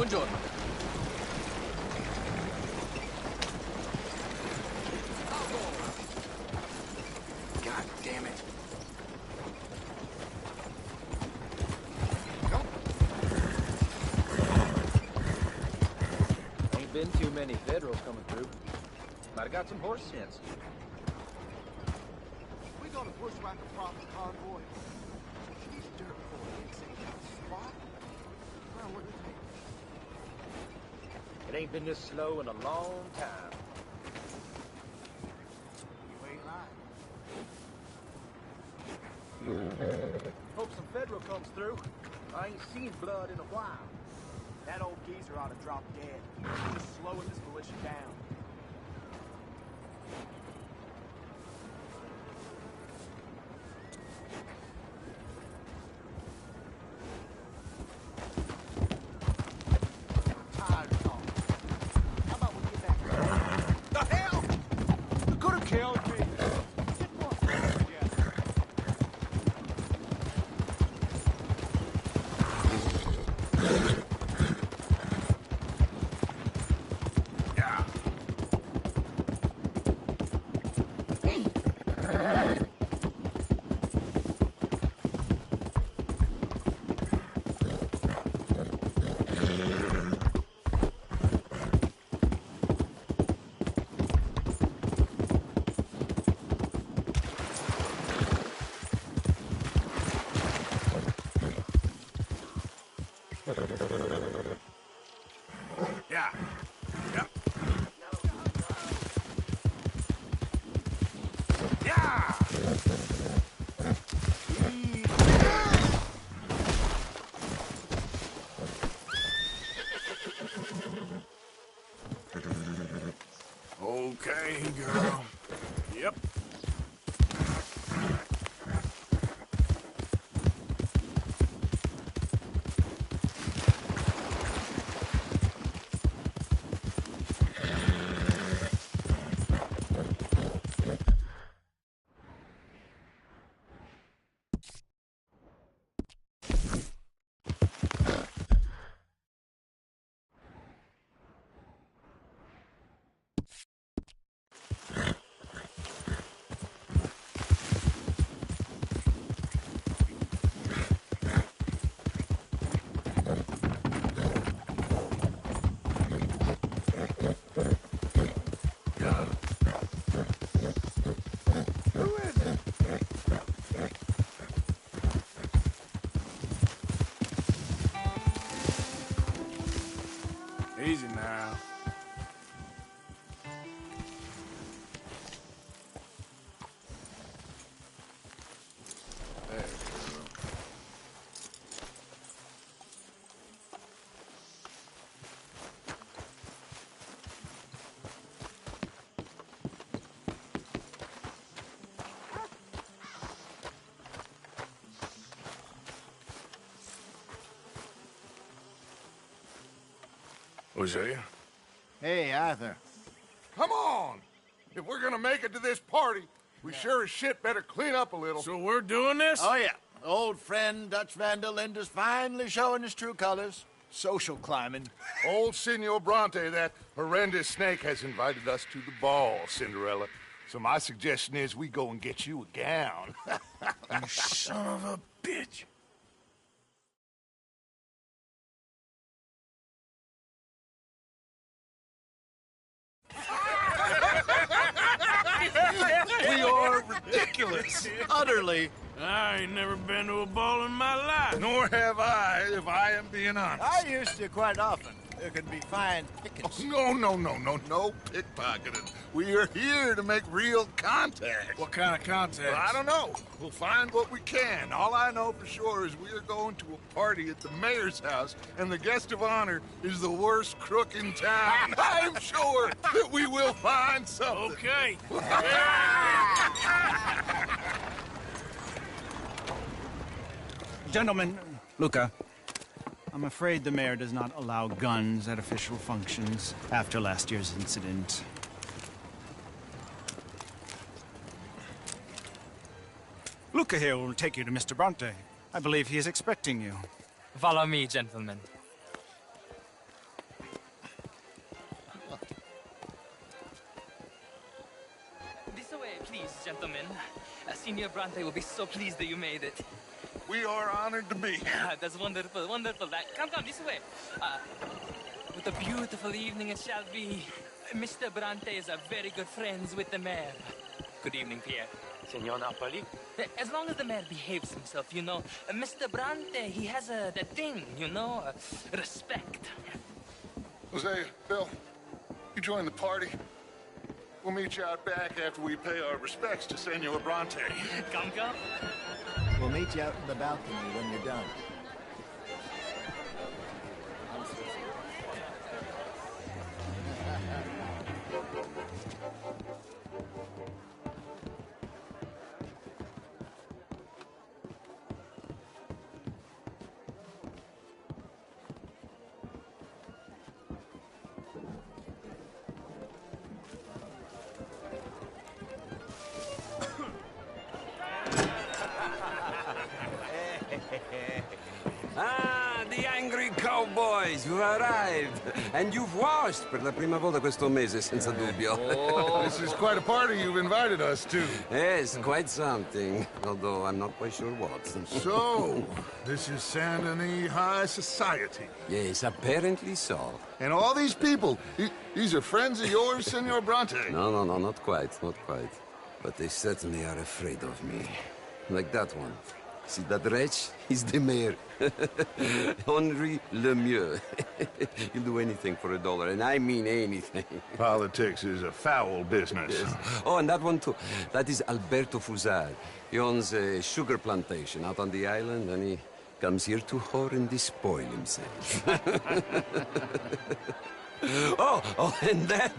Buongiorno. God damn it. Ain't been too many Federals coming through. Might have got some horse sense. We gonna push back the proper convoy. These dirt boys ain't got a spot. Well, what do you think? It ain't been this slow in a long time. You ain't lying. Hope some Federal comes through. I ain't seen blood in a while. That old geezer ought to drop dead. He's slowing this militia down. Tired of talking. How about we get back to the hell? You could have killed me. Get more friends together. Yeah. Yep. Yeah. Okay, girl. Yep. Easy now. There, girl. Hosea? Hey, Arthur. Come on! If we're gonna make it to this party, we sure as shit better clean up a little. So we're doing this? Oh, yeah. Old friend Dutch Van der Linde's finally showing his true colors. Social climbing. Old Senor Bronte, that horrendous snake, has invited us to the ball, Cinderella. So my suggestion is we go and get you a gown. You son of a bitch. We are ridiculous. Utterly. I ain't never been to a ball in my life. Nor have I, if I am being honest. I used to quite often. There can be fine pickings. No pickpocketing. We are here to make real contact. What kind of contact? Well, I don't know. We'll find what we can. All I know for sure is we are going to a party at the mayor's house, and the guest of honor is the worst crook in town. I'm sure that we will find something. Okay. Gentlemen, Luca, I'm afraid the mayor does not allow guns at official functions after last year's incident. Luca here will take you to Mr. Bronte. I believe he is expecting you. Follow me, gentlemen. Senior Bronte will be so pleased that you made it. We are honored to be here. That's wonderful, wonderful. Come, this way. What a beautiful evening it shall be. Mr. Bronte is very good friends with the mayor. Good evening, Pierre. Senor Napoli? As long as the mayor behaves himself, you know. Mr. Bronte, he has that thing, you know, respect. Hosea, Bill, you join the party. We'll meet you out back after we pay our respects to Senor Bronte. Come. We'll meet you out in the balcony when you're done. Ah, the angry cowboys, you've arrived. And you've washed per la prima volta questo mese, senza dubbio. This is quite a party you've invited us to. Yes, quite something. Although I'm not quite sure what. So, this is Saint Denis High Society. Yes, apparently so. And all these people, these are friends of yours, Senor Bronte? No, not quite, not quite. But they certainly are afraid of me. Like that one. See that wretch? He's the mayor. Henri Lemieux. He'll do anything for $1, and I mean anything. Politics is a foul business. Yes. Oh, and that one too. That is Alberto Fusar. He owns a sugar plantation out on the island, and he comes here to whore and despoil himself. Oh, and that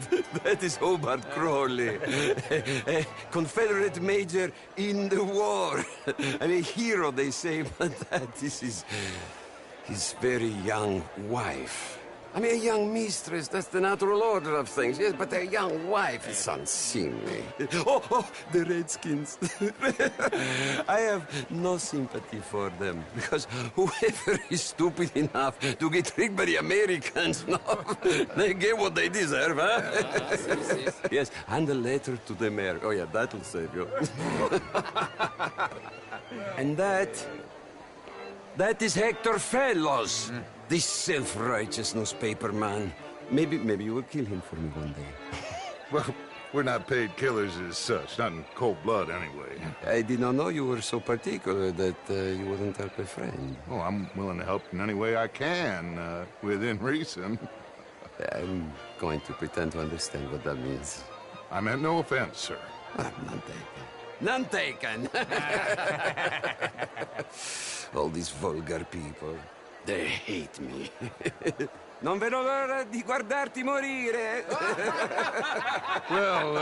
is Hobart Crawley, a Confederate major in the war. I mean, a hero, they say, but that is his very young wife. I mean, a young mistress, that's the natural order of things, yes, but a young wife is unseemly. Oh, the Redskins. I have no sympathy for them, because whoever is stupid enough to get tricked by the Americans, no, they get what they deserve, huh? Yes, and a letter to the mayor. Oh, yeah, that'll save you. And that is Hector Fellows. This self-righteous newspaper man. Maybe you will kill him for me one day. Well, we're not paid killers as such, not in cold blood anyway. I did not know you were so particular that you wouldn't help a friend. Oh, I'm willing to help in any way I can, within reason. I'm going to pretend to understand what that means. I meant no offense, sir. None taken. All these vulgar people. They hate me. Non vedo l'ora di guardarti morire. Well,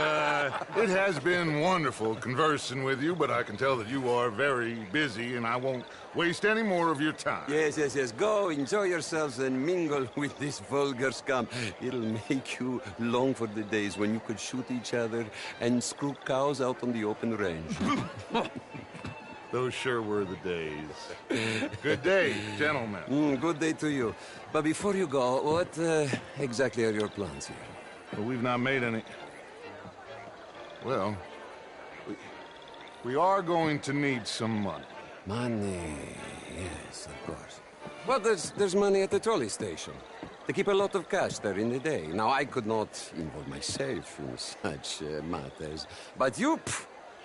it has been wonderful conversing with you, but I can tell that you are very busy, and I won't waste any more of your time. Yes. Go, enjoy yourselves, and mingle with this vulgar scum. It'll make you long for the days when you could shoot each other and screw cows out on the open range. Those sure were the days. Good day, gentlemen. Good day to you. But before you go, what exactly are your plans here? Well, we've not made any... Well, we are going to need some money. Money, yes, of course. Well, there's money at the trolley station. They keep a lot of cash there in the day. Now, I could not involve myself in such matters. But you...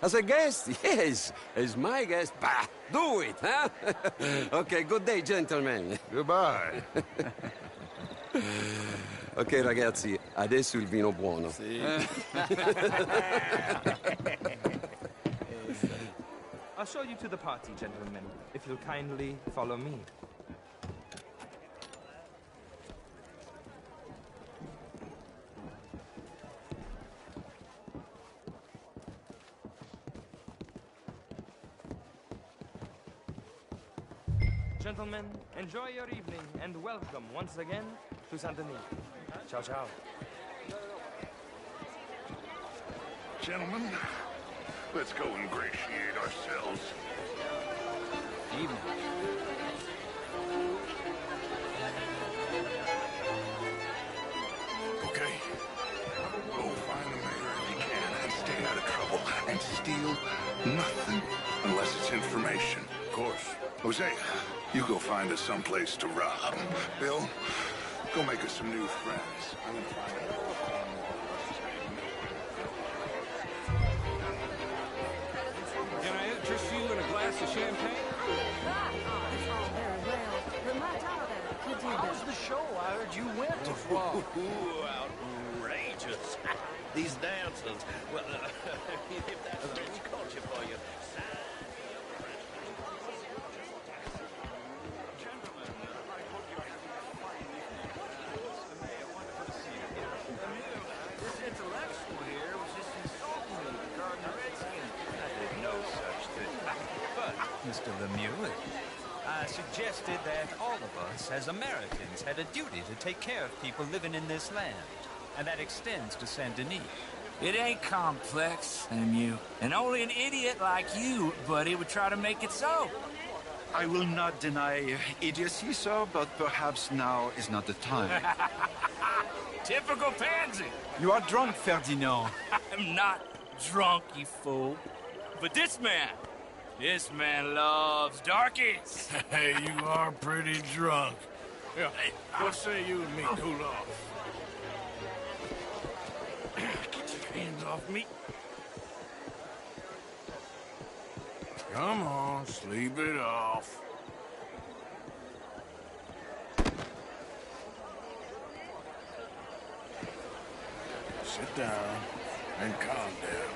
As a guest? Yes. As my guest? Bah, do it, huh? Okay, good day, gentlemen. Goodbye. Ok, ragazzi, adesso il vino buono. Sì. I'll show you to the party, gentlemen, if you'll kindly follow me. Gentlemen, enjoy your evening, and welcome once again to Saint Denis. Ciao, ciao. Gentlemen, let's go ingratiate ourselves. Evening. Okay? Go find the mayor if you can and stay out of trouble and steal nothing this information. Of course. Jose, you go find us someplace to rob. Bill, go make us some new friends. I'm gonna find out where Cornwall is. Can I interest you in a glass of champagne? How was the show? I heard you went to Ooh, outrageous. These dancers. Well, if that's French culture for you. Gentlemen, I hope you're having a fine evening. Mr. Mayor, wonderful to see you again. This intellectual here was just insulting me regarding the Redskins. I did no such thing. But, Mr. Lemieux, I suggested that all of us, as Americans, had a duty to take care of people living in this land. And that extends to Saint Denis. It ain't complex, Lemieux. And only an idiot like you, buddy, would try to make it so. I will not deny idiocy, sir, but perhaps now is not the time. Typical pansy. You are drunk, Ferdinand. I'm not drunk, you fool. But this man loves darkies. Hey, you are pretty drunk. Yeah, hey, what say you and me cool off? Get your hands off me. Come on, sleep it off. Sit down and calm down.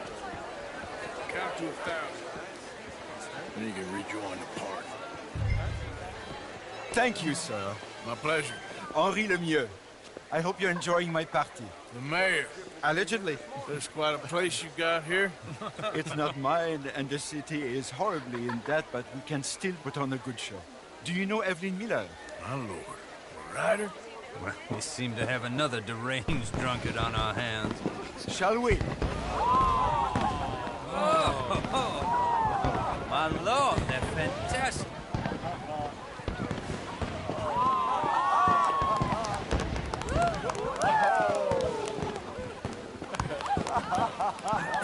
Count to 1,000. Then you can rejoin the party. Thank you, sir. My pleasure. Henri Lemieux. I hope you're enjoying my party. The mayor. Allegedly. That's quite a place you got here. It's not mine, and the city is horribly in debt, but we can still put on a good show. Do you know Evelyn Miller? My lord. A rider? Well, we seem to have another deranged drunkard on our hands. Shall we? My lord, they're fantastic.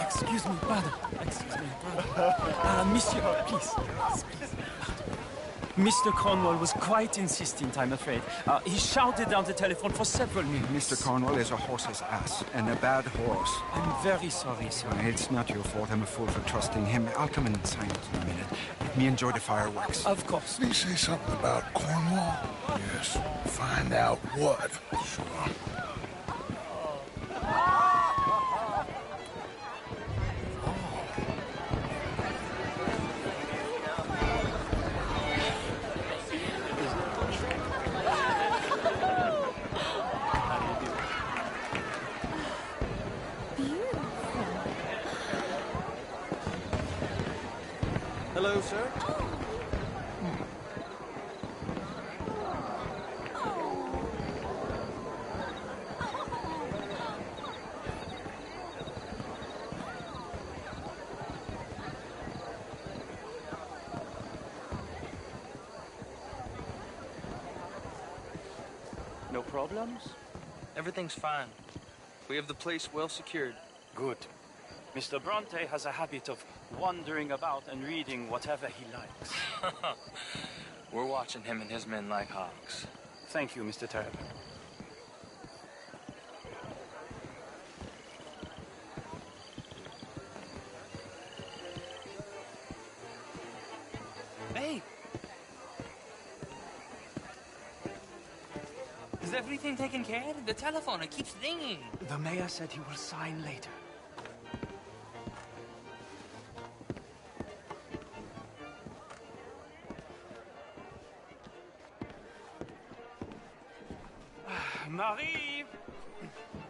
Excuse me, pardon. Excuse me, pardon. Monsieur, please. Mr. Cornwall was quite insistent, I'm afraid. He shouted down the telephone for several minutes. Mr. Cornwall is a horse's ass, and a bad horse. I'm very sorry, sir. It's not your fault. I'm a fool for trusting him. I'll come inside in a minute. Let me enjoy the fireworks. Of course. Did he say something about Cornwall? Yes. Find out what. Sure. Hello, sir. No problems? Everything's fine. We have the place well secured. Good. Mr. Bronte has a habit of wandering about and reading whatever he likes. We're watching him and his men like hawks. Thank you, Mr. Terrapin. Hey! Is everything taken care of? The telephone, it keeps ringing. The mayor said he will sign later. Marie!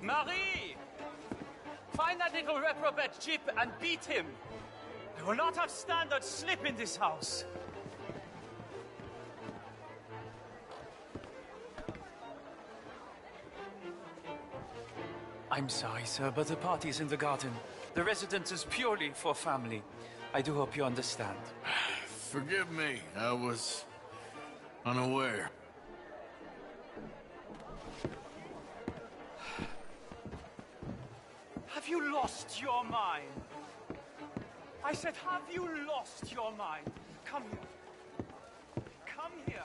Marie! Find that little reprobate Chip and beat him. I will not have standard slip in this house. I'm sorry, sir, but the party's in the garden. The residence is purely for family. I do hope you understand. Forgive me. I was unaware. Have you lost your mind? I said, have you lost your mind? Come here. Come here.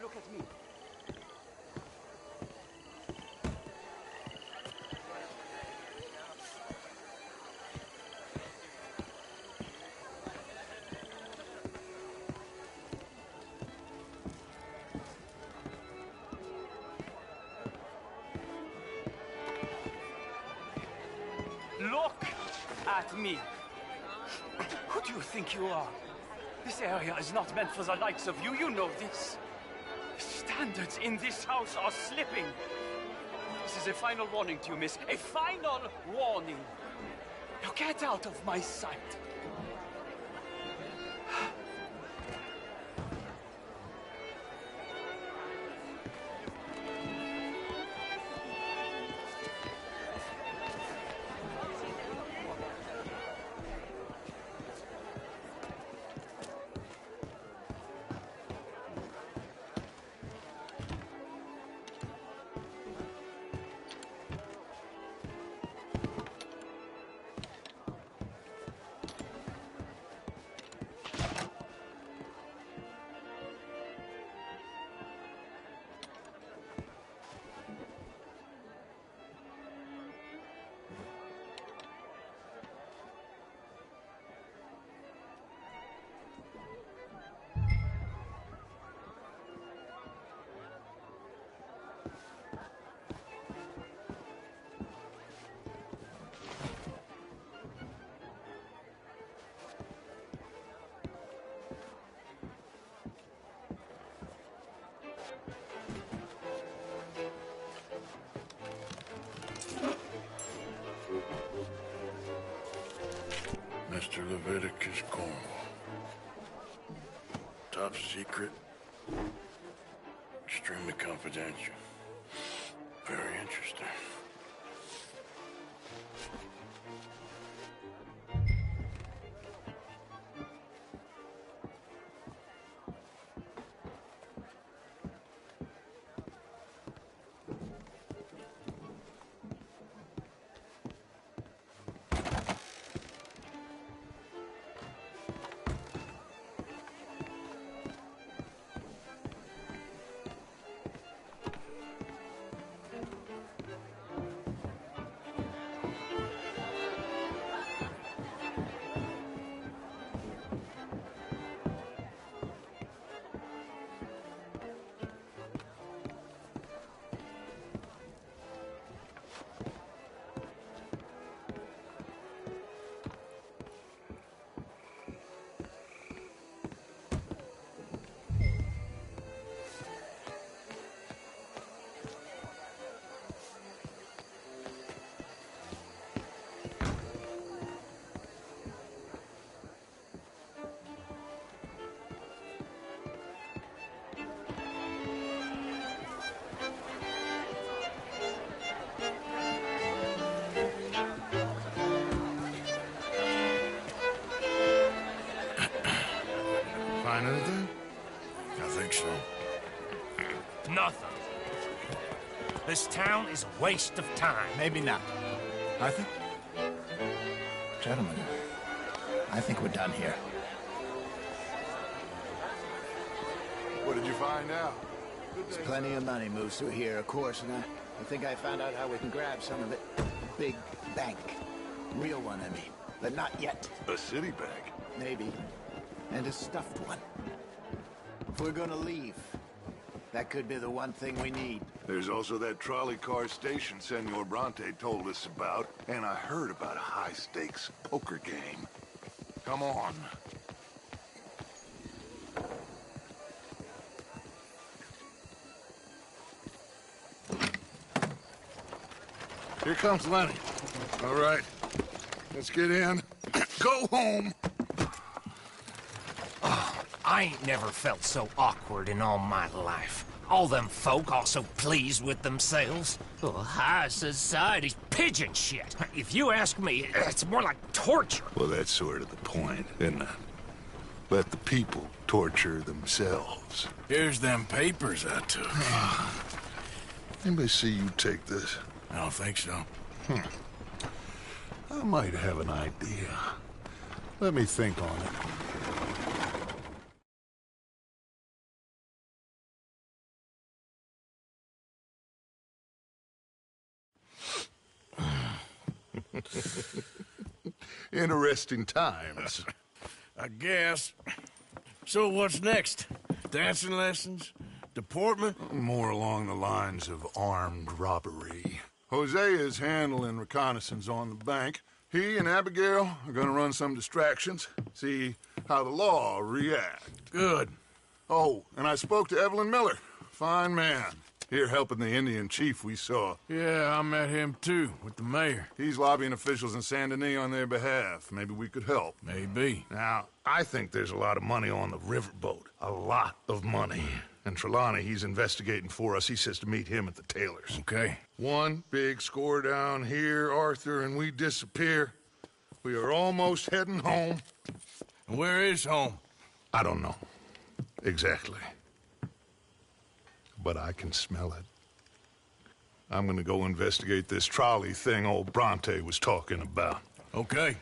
Look at me. Look at me. Who do you think you are? This area is not meant for the likes of you. You know this. The standards in this house are slipping. This is a final warning to you, miss. A final warning. Now get out of my sight. Mr. Leviticus Cornwall. Top secret. Extremely confidential. Very interesting. Find anything? I think so. Nothing. This town is a waste of time. Maybe not. Arthur? Gentlemen, I think we're done here. What did you find out? There's plenty of money moves through here, of course, and I think I found out how we can grab some of it. Big bank. Real one, I mean. But not yet. A city bank? Maybe. And a stuffed one. If we're gonna leave, that could be the one thing we need. There's also that trolley car station Senor Bronte told us about, and I heard about a high-stakes poker game. Come on. Here comes Lenny. All right, let's get in. Go home. I ain't never felt so awkward in all my life. All them folk all so pleased with themselves. Oh, high society's pigeon shit. If you ask me, it's more like torture. Well, that's sort of the point, isn't it? Let the people torture themselves. Here's them papers I took. Anybody see you take this? I don't think so. I might have an idea. Let me think on it. Interesting times. I guess. So what's next? Dancing lessons? Deportment? More along the lines of armed robbery. Hosea is handling reconnaissance on the bank. He and Abigail are gonna run some distractions, see how the law react. Good. Oh, and I spoke to Evelyn Miller. Fine man. Here helping the Indian chief we saw. Yeah, I met him too, with the mayor. He's lobbying officials in Saint Denis on their behalf. Maybe we could help. Maybe. Now, I think there's a lot of money on the riverboat. A lot of money. And Trelawney, he's investigating for us. He says to meet him at the Taylor's. Okay. One big score down here, Arthur, and we disappear. We are almost heading home. And where is home? I don't know. Exactly. But I can smell it. I'm gonna go investigate this trolley thing old Bronte was talking about. Okay.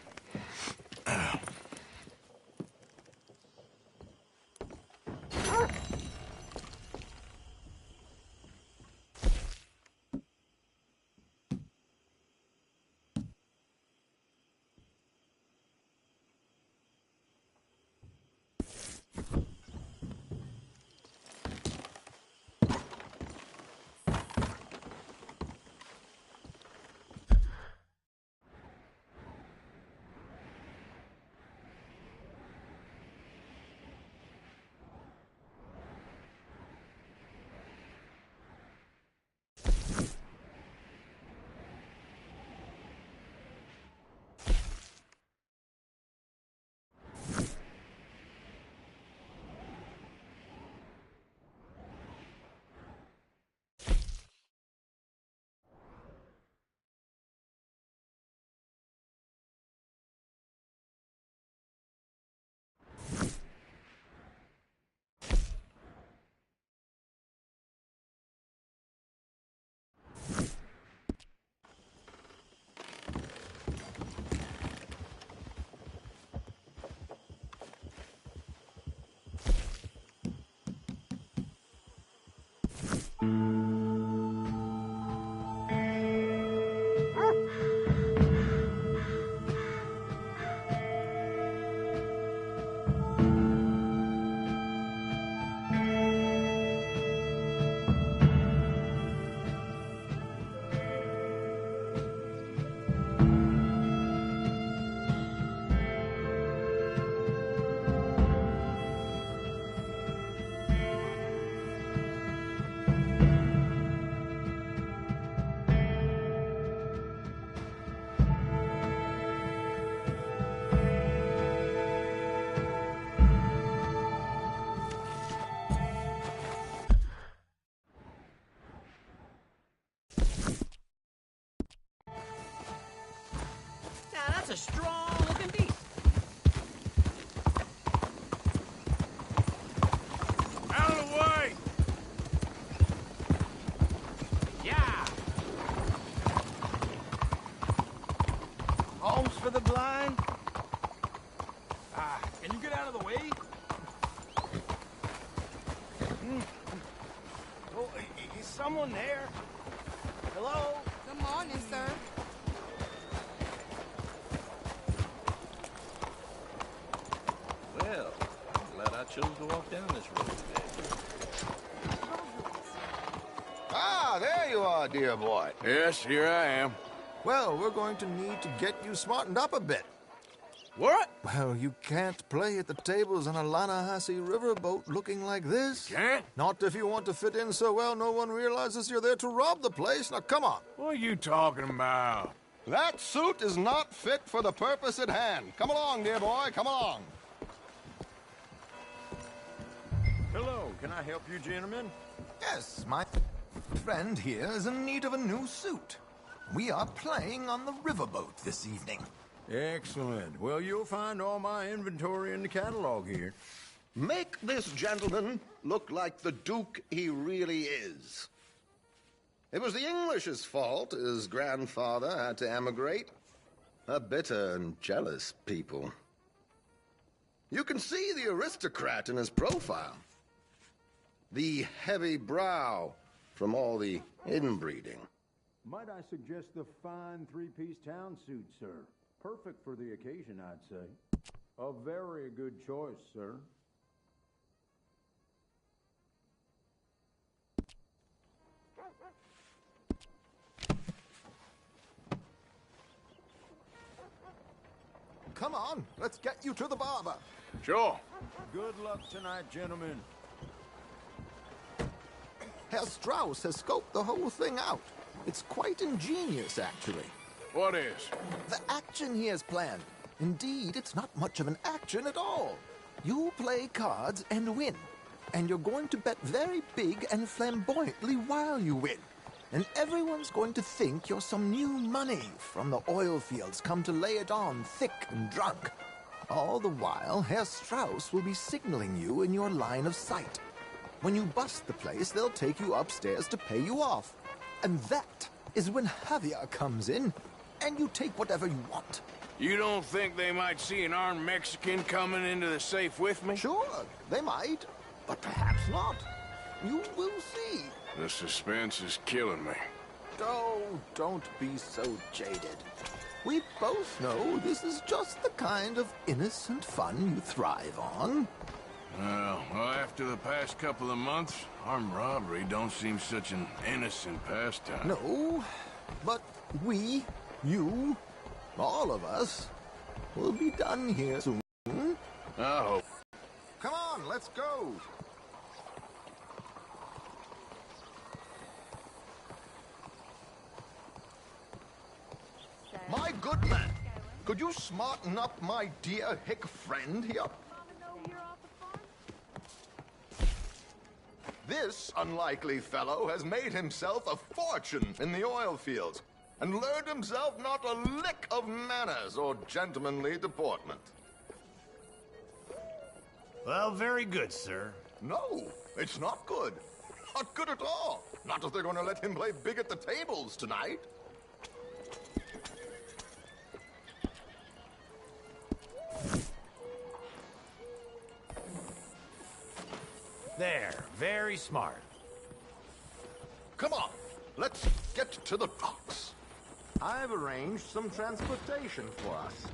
That's a strong-looking beast. Out of the way! Yeah. Alms for the blind? Can you get out of the way? Oh, is someone there? Hello? Good morning, sir. Well, I'm glad I chose to walk down this road today. Ah, there you are, dear boy. Yes, here I am. Well, we're going to need to get you smartened up a bit. What? Well, you can't play at the tables on a Lannahechee riverboat looking like this. Can't? Not if you want to fit in so well no one realizes you're there to rob the place. Now, come on. What are you talking about? That suit is not fit for the purpose at hand. Come along, dear boy, come along. Hello, can I help you, gentlemen? Yes, my friend here is in need of a new suit. We are playing on the riverboat this evening. Excellent. Well, you'll find all my inventory in the catalog here. Make this gentleman look like the Duke he really is. It was the English's fault his grandfather had to emigrate. A bitter and jealous people. You can see the aristocrat in his profile. The heavy brow from all the inbreeding. Might I suggest the fine three-piece town suit, sir? Perfect for the occasion, I'd say. A very good choice, sir. Come on, let's get you to the barber. Sure. Good luck tonight, gentlemen. Herr Strauss has scoped the whole thing out. It's quite ingenious, actually. What is? The action he has planned. Indeed, it's not much of an action at all. You play cards and win. And you're going to bet very big and flamboyantly while you win. And everyone's going to think you're some new money from the oil fields come to lay it on thick and drunk. All the while, Herr Strauss will be signaling you in your line of sight. When you bust the place, they'll take you upstairs to pay you off. And that is when Javier comes in, and you take whatever you want. You don't think they might see an armed Mexican coming into the safe with me? Sure, they might, but perhaps not. You will see. The suspense is killing me. Oh, don't be so jaded. We both know this is just the kind of innocent fun you thrive on. Well, after the past couple of months, armed robbery don't seem such an innocent pastime. No, but we, you, all of us, will be done here soon. I hope. Come on, let's go. My good man, could you smarten up my dear hick friend here? This unlikely fellow has made himself a fortune in the oil fields and learned himself not a lick of manners or gentlemanly deportment. Well, very good, sir. No, it's not good. Not good at all. Not if they're going to let him play big at the tables tonight. There, very smart. Come on, let's get to the docks. I've arranged some transportation for us.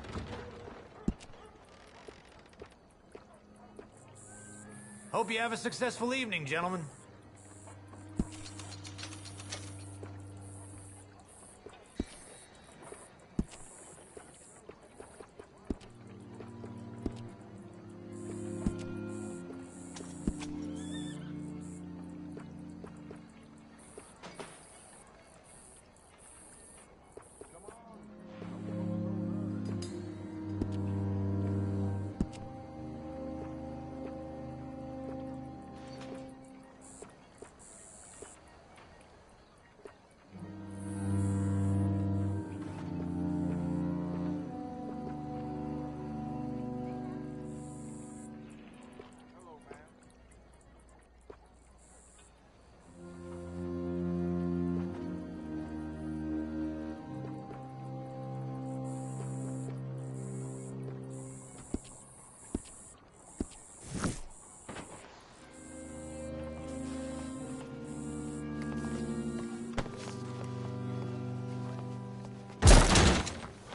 Hope you have a successful evening, gentlemen.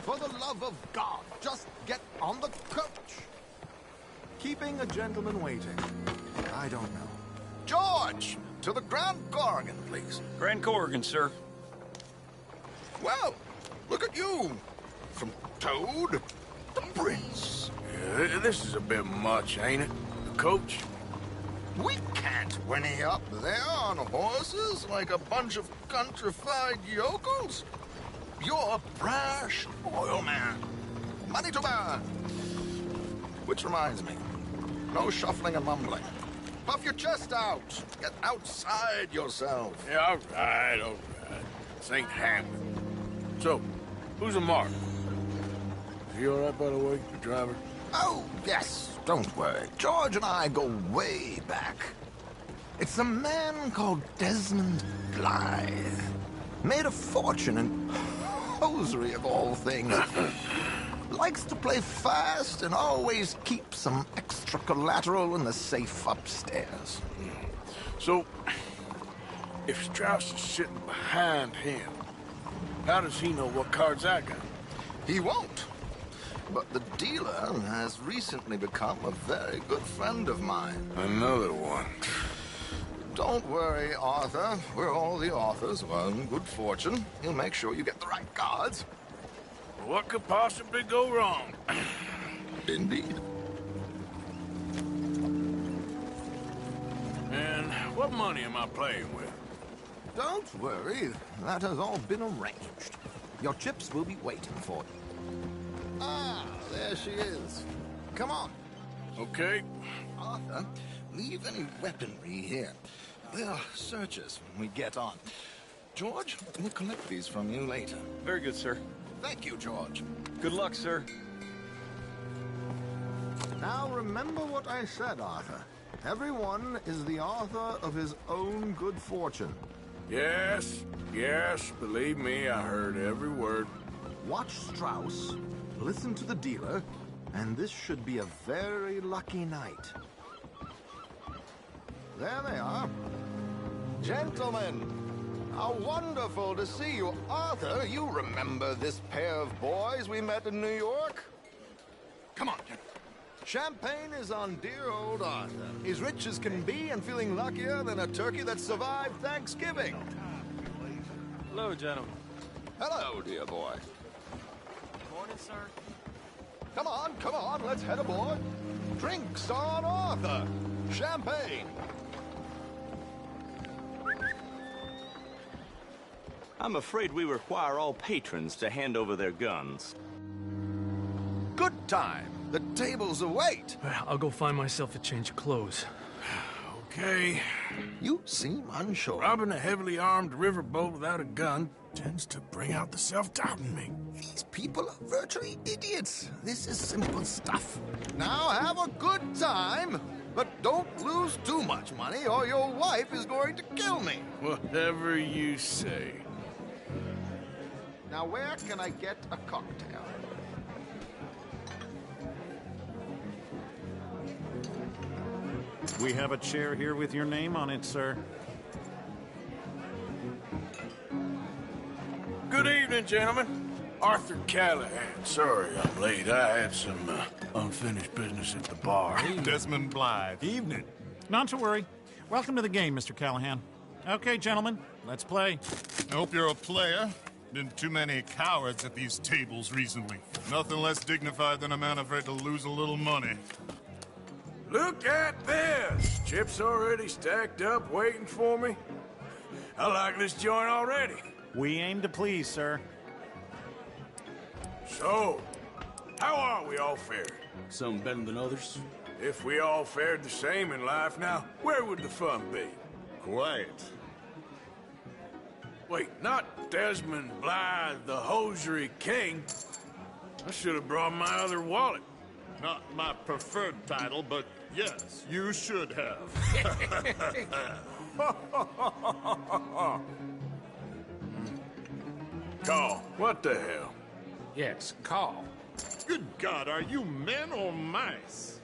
For the love of God, just get on the coach. Keeping a gentleman waiting. I don't know. George, to the Grand Corrigan, please. Grand Corrigan, sir. Well, look at you. From Toad to Prince. Yeah, this is a bit much, ain't it? The coach? We can't whinny up there on horses like a bunch of countrified yokels. You're a brash oil man. Money to burn. Which reminds me, no shuffling and mumbling. Puff your chest out. Get outside yourself. Yeah, all right. This ain't happening. So, who's the mark? Is he all right, by the way, the driver? Oh, yes. Don't worry. George and I go way back. It's a man called Desmond Blythe. Made a fortune in hosiery of all things. likes to play fast and always keeps some extra collateral in the safe upstairs. So, if Strauss is sitting behind him, how does he know what cards I got? He won't. But the dealer has recently become a very good friend of mine. Another one. Don't worry, Arthur. We're all the authors of our own good fortune. He'll make sure you get the right cards. What could possibly go wrong? Indeed. And what money am I playing with? Don't worry. That has all been arranged. Your chips will be waiting for you. Ah, there she is. Come on. Okay. Arthur, leave any weaponry here. They'll search us when we get on. George, we'll collect these from you later. Very good, sir. Thank you, George. Good luck, sir. Now remember what I said, Arthur. Everyone is the author of his own good fortune. Yes, believe me, I heard every word. Watch Strauss, listen to the dealer, and this should be a very lucky night. There they are. Gentlemen, how wonderful to see you. Arthur, you remember this pair of boys we met in New York? Come on, gentlemen. Champagne is on dear old Arthur. He's rich as can be and feeling luckier than a turkey that survived Thanksgiving. Hello, gentlemen. Hello, dear boy. Morning, sir. Come on, let's head aboard. Drinks on Arthur. Champagne. I'm afraid we require all patrons to hand over their guns. Good time. The tables await. I'll go find myself a change of clothes. Okay. You seem unsure. Robbing a heavily armed riverboat without a gun tends to bring out the self-doubt in me. These people are virtually idiots. This is simple stuff. Now have a good time, but don't lose too much money or your wife is going to kill me. Whatever you say. Now where can I get a cocktail? We have a chair here with your name on it, sir. Good evening, gentlemen. Arthur Callahan. Sorry I'm late. I had some unfinished business at the bar. Desmond Blythe. Evening. Not to worry. Welcome to the game, Mr. Callahan. Okay, gentlemen, let's play. I hope you're a player. Been too many cowards at these tables recently. Nothing less dignified than a man afraid to lose a little money. Look at this! Chips already stacked up, waiting for me. I like this joint already. We aim to please, sir. So, how are we all faring? Some better than others. If we all fared the same in life now, where would the fun be? Quiet. Wait, not Desmond Blythe, the hosiery king. I should have brought my other wallet. Not my preferred title, but yes, you should have. Call, what the hell? Yes, call. Good God, are you men or mice?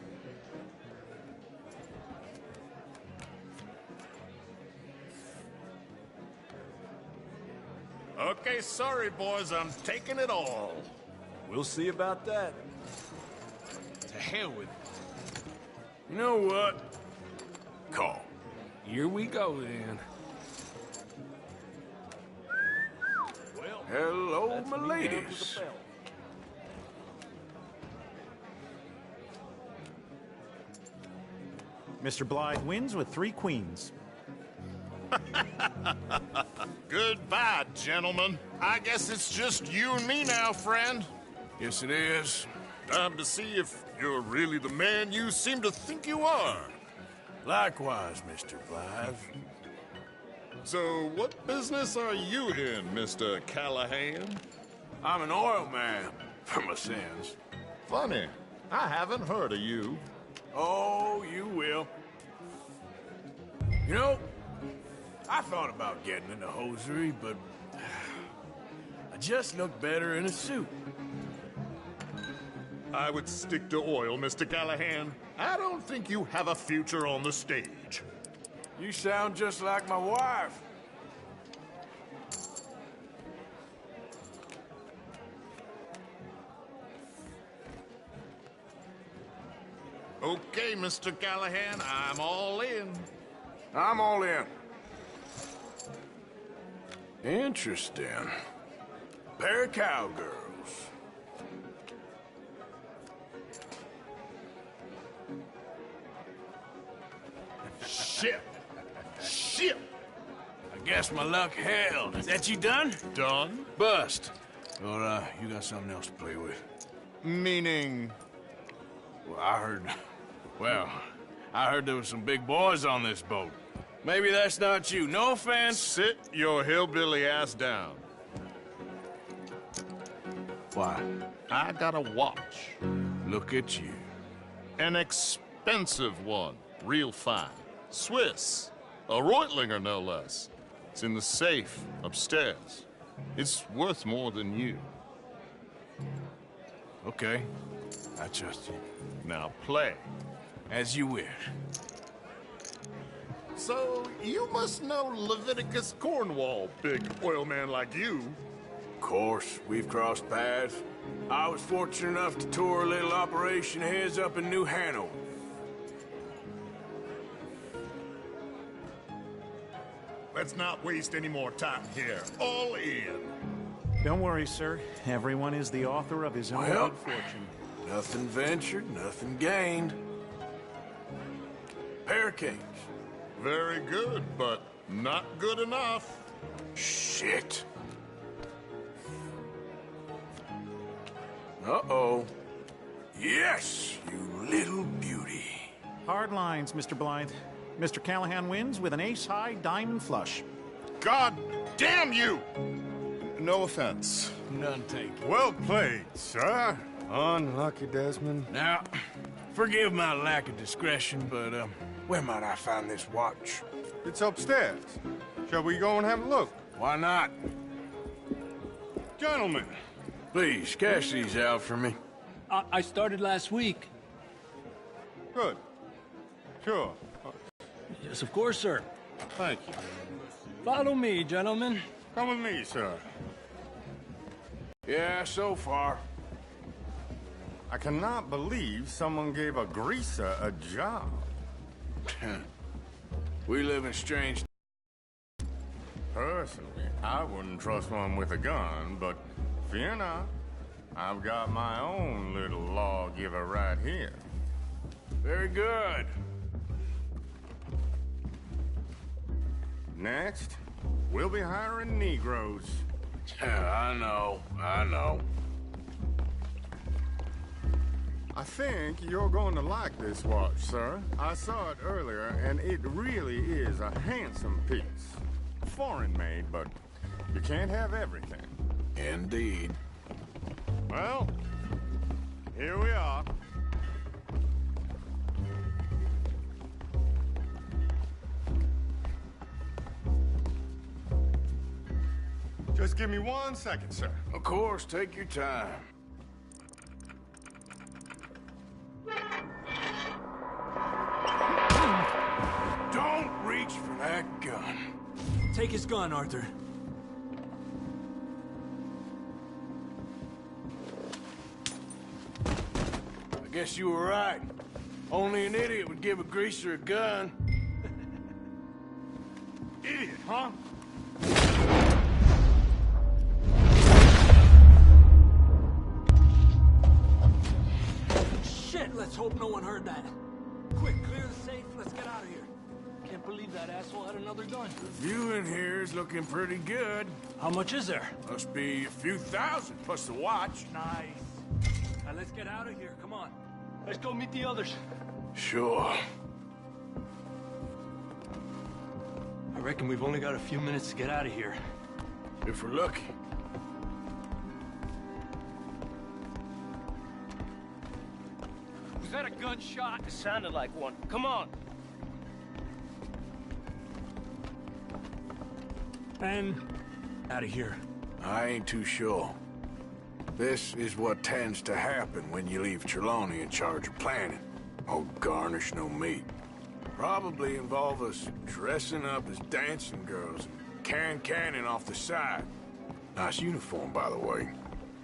Okay, sorry, boys, I'm taking it all. We'll see about that. To hell with it. You know what? Call. Here we go, then. Well, hello, my ladies. Mr. Blythe wins with 3 queens. Goodbye, gentlemen. I guess it's just you and me now, friend. Yes, it is. Time to see if you're really the man you seem to think you are. Likewise, Mr. Blythe. So, what business are you in, Mr. Callahan? I'm an oil man, for my sins. Funny. I haven't heard of you. Oh, you will. You know, I thought about getting into hosiery, but I just look better in a suit. I would stick to oil, Mr. Callahan. I don't think you have a future on the stage. You sound just like my wife. Okay, Mr. Callahan, I'm all in. I'm all in. Interesting. Pair of cowgirls. Shit! Shit! I guess my luck held. Is that you done? Done? Bust. Or, you got something else to play with? Meaning? Well, I heard there was some big boys on this boat. Maybe that's not you. No offense. Sit your hillbilly ass down. Why? I got a watch. Look at you. An expensive one. Real fine. Swiss. A Reutlinger, no less. It's in the safe upstairs. It's worth more than you. Okay. I trust you. Now play. As you wish. So, you must know Leviticus Cornwall, big oil man like you. Of course, we've crossed paths. I was fortunate enough to tour a little operation of his up in New Hanover. Let's not waste any more time here. All in. Don't worry, sir. Everyone is the author of his own Well, good fortune. Nothing ventured, nothing gained. Pair of cakes. Very good, but not good enough. Shit. Uh-oh. Yes, you little beauty. Hard lines, Mr. Blythe. Mr. Callahan wins with an ace-high diamond flush. God damn you! No offense. None taken. Well played, sir. Unlucky, Desmond. Now, forgive my lack of discretion, but, where might I find this watch? It's upstairs. Shall we go and have a look? Why not? Gentlemen. Please, cash these out for me. I started last week. Good. Sure. Yes, of course, sir. Thank you. Follow me, gentlemen. Come with me, sir. Yeah, so far. I cannot believe someone gave a greaser a job. We live in strange... Personally, I wouldn't trust one with a gun, but fear not. I've got my own little lawgiver right here. Very good. Next, we'll be hiring Negroes. I know. I think you're going to like this watch, sir. I saw it earlier, and it really is a handsome piece. Foreign made, but you can't have everything. Indeed. Well, here we are. Just give me 1 second, sir. Of course, take your time. Don't reach for that gun. Take his gun, Arthur. I guess you were right. Only an idiot would give a greaser a gun. Idiot, huh? Shit, let's hope no one heard that. Quick, clear the safe, let's get out of here. Can't believe that asshole had another gun. The view in here is looking pretty good. How much is there? Must be a few thousand, plus the watch. Nice. Now let's get out of here, come on. Let's go meet the others. Sure. I reckon we've only got a few minutes to get out of here. If we're lucky. Was that a gunshot? It sounded like one. Come on. And out of here. I ain't too sure. This is what tends to happen when you leave Trelawney in charge of planning. Oh, garnish no meat. Probably involve us dressing up as dancing girls and carrying cannon off the side. Nice uniform, by the way.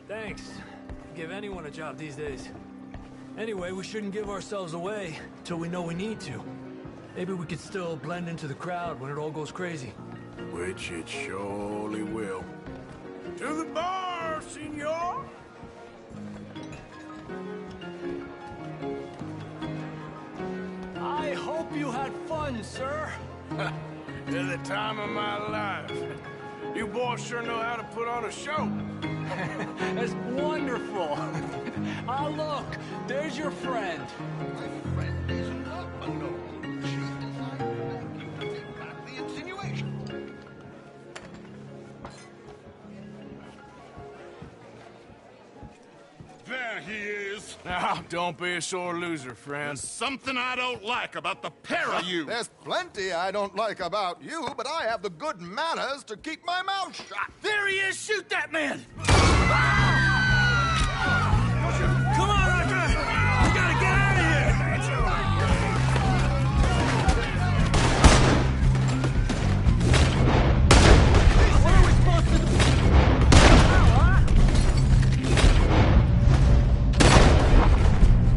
Thanks. Give anyone a job these days. Anyway, we shouldn't give ourselves away till we know we need to. Maybe we could still blend into the crowd when it all goes crazy. Which it surely will. To the bar, senor! I hope you had fun, sir. At the time of my life. You boys sure know how to put on a show. That's wonderful. Ah, look, there's your friend. My friend is not alone. She decided to take back the insinuation. There he is. Now, don't be a sore loser, friend. There's something I don't like about the pair of you. There's plenty I don't like about you, but I have the good manners to keep my mouth shut. There he is! Shoot that man! Come on, Roger! We gotta get out of here! What are we supposed to do?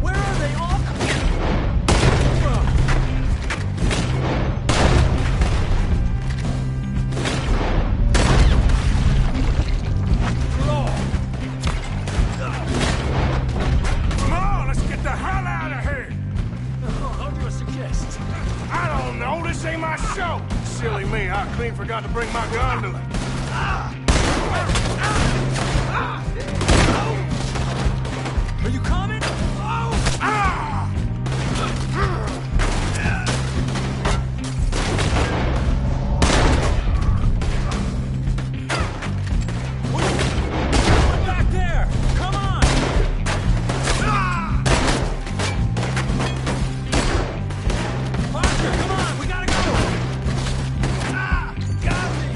Where are they all? Come on, let's get the hell out of here! What do you suggest? I don't know, this ain't my show! Silly me, I clean forgot to bring my gondola. Are you coming? Back there! Come on! Parker, come on! We gotta go! Got me!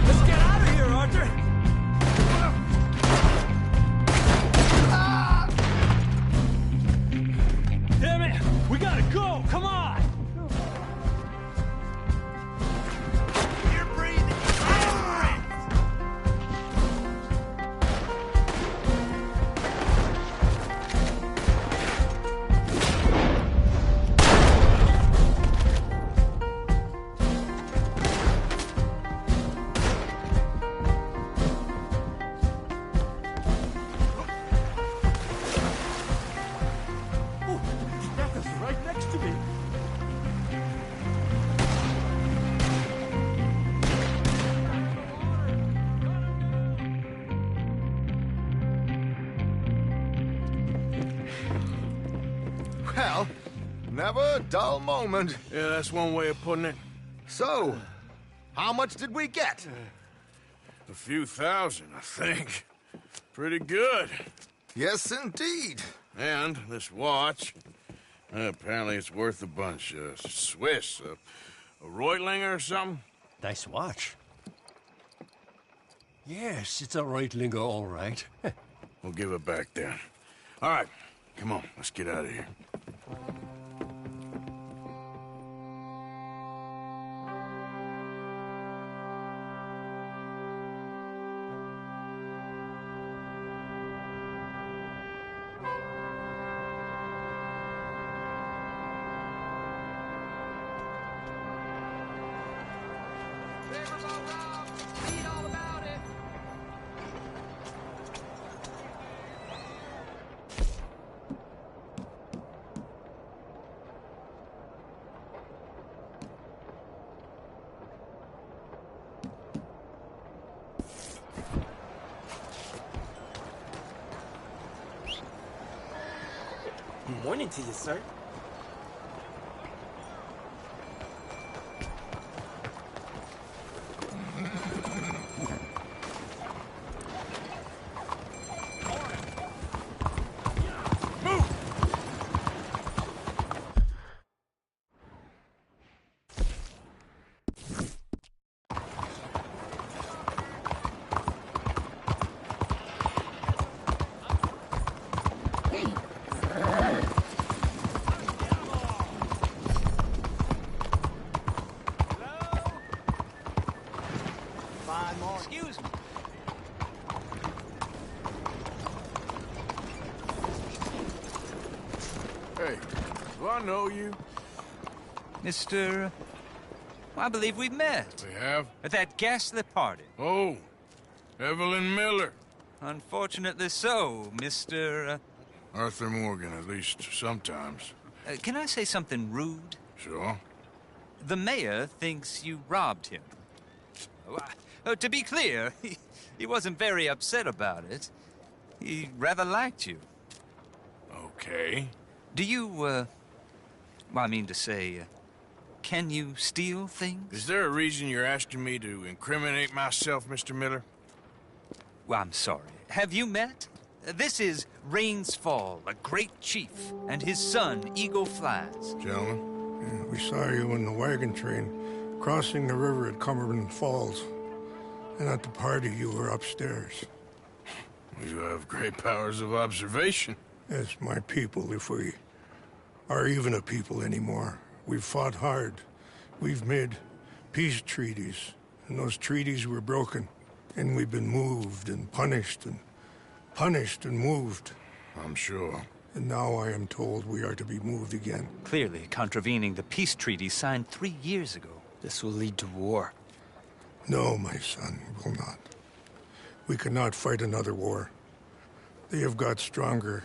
Let's get out of here, Arthur! Damn it! We gotta go! Come on! You're breathing! That was right next to me. Well, never a dull moment. Yeah, that's one way of putting it. So, how much did we get? A few thousand, I think. Pretty good. Yes, indeed. And this watch, apparently it's worth a bunch. Swiss, a Reutlinger or something? Nice watch. Yes, it's a Reutlinger, all right. We'll give it back then. All right, come on, let's get out of here. Morning to you, sir. I know you. Mr. I believe we've met. We have? At that ghastly party. Oh, Evelyn Miller. Unfortunately so, Mr. Arthur Morgan, at least sometimes. Can I say something rude? Sure. The mayor thinks you robbed him. To be clear, he wasn't very upset about it. He rather liked you. Okay. Do you, well, I mean to say, can you steal things? Is there a reason you're asking me to incriminate myself, Mr. Miller? Well, I'm sorry. Have you met? This is Rains Fall, a great chief, and his son, Eagle Flies. Gentlemen? Yeah, we saw you in the wagon train crossing the river at Cumberland Falls. And at the party, you were upstairs. You have great powers of observation. Yes, my people, if we are even a people anymore. We've fought hard. We've made peace treaties, and those treaties were broken. And we've been moved and punished and moved. I'm sure. And now I am told we are to be moved again. Clearly contravening the peace treaty signed 3 years ago. This will lead to war. No, my son, it will not. We cannot fight another war. They have got stronger,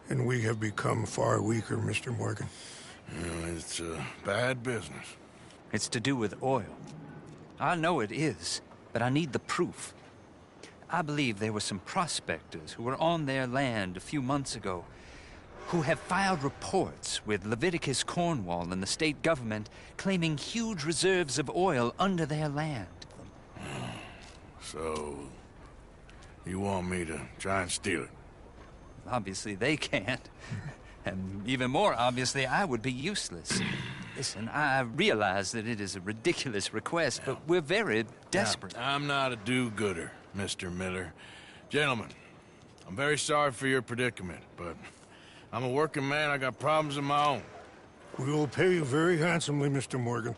and we have become far weaker, Mr. Morgan. It's bad business. It's to do with oil. I know it is, but I need the proof. I believe there were some prospectors who were on their land a few months ago who have filed reports with Leviticus Cornwall and the state government claiming huge reserves of oil under their land. So, you want me to try and steal it? Obviously they can't. And even more obviously, I would be useless. Listen, I realize that it is a ridiculous request, but we're very desperate. Now, I'm not a do-gooder, Mr. Miller. Gentlemen, I'm very sorry for your predicament, but I'm a working man. I got problems of my own. We will pay you very handsomely, Mr. Morgan.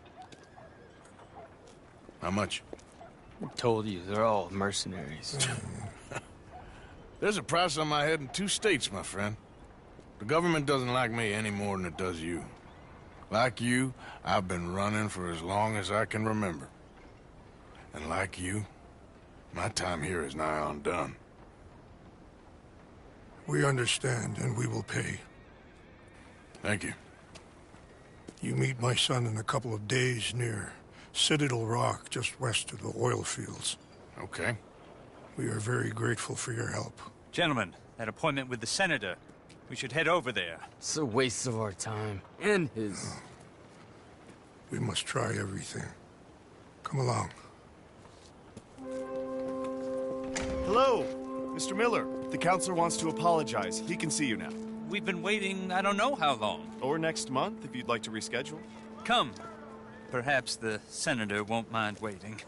How much? I told you, they're all mercenaries. There's a price on my head in 2 states, my friend. The government doesn't like me any more than it does you. Like you, I've been running for as long as I can remember. And like you, my time here is nigh on done. We understand, and we will pay. Thank you. You meet my son in a couple of days near Citadel Rock, just west of the oil fields. Okay. We are very grateful for your help. Gentlemen, that appointment with the senator. We should head over there. It's a waste of our time. And his. We must try everything. Come along. Hello, Mr. Miller. The counselor wants to apologize. He can see you now. We've been waiting I don't know how long. Or next month, if you'd like to reschedule. Come. Perhaps the senator won't mind waiting.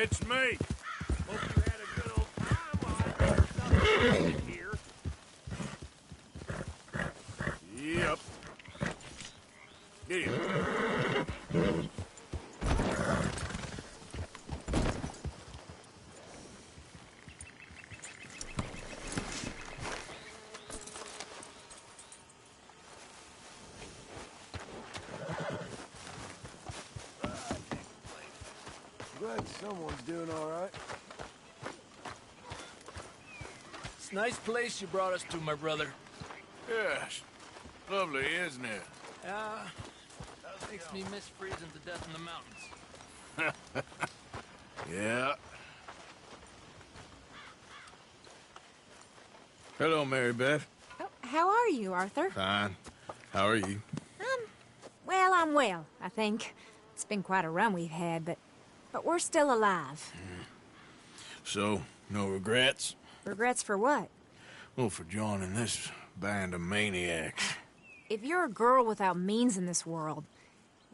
It's me. Hope you had a good old time while I was here. Yep. Get him. Glad someone's doing all right. It's a nice place you brought us to, my brother. Yes. Lovely, isn't it? Makes me miss freezing to death in the mountains. Yeah. Hello, Mary Beth. Oh, how are you, Arthur? Fine. How are you? Well, I'm well, I think. It's been quite a run we've had, but we're still alive. So, no regrets? Regrets for what? Well, for joining this band of maniacs. If you're a girl without means in this world,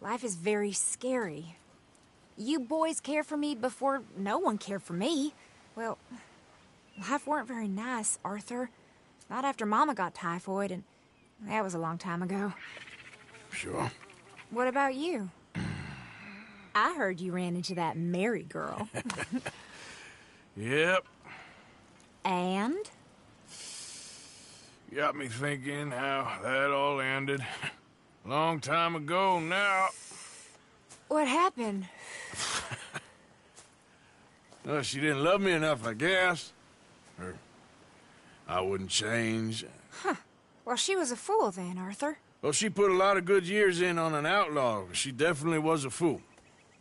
life is very scary. You boys cared for me before no one cared for me. Well, life weren't very nice, Arthur. Not after Mama got typhoid, and that was a long time ago. Sure. What about you? I heard you ran into that Mary girl. Yep. And? Got me thinking how that all ended. Long time ago now. What happened? Well, she didn't love me enough, I guess. Or I wouldn't change. Huh. Well, she was a fool then, Arthur. Well, she put a lot of good years in on an outlaw. She definitely was a fool.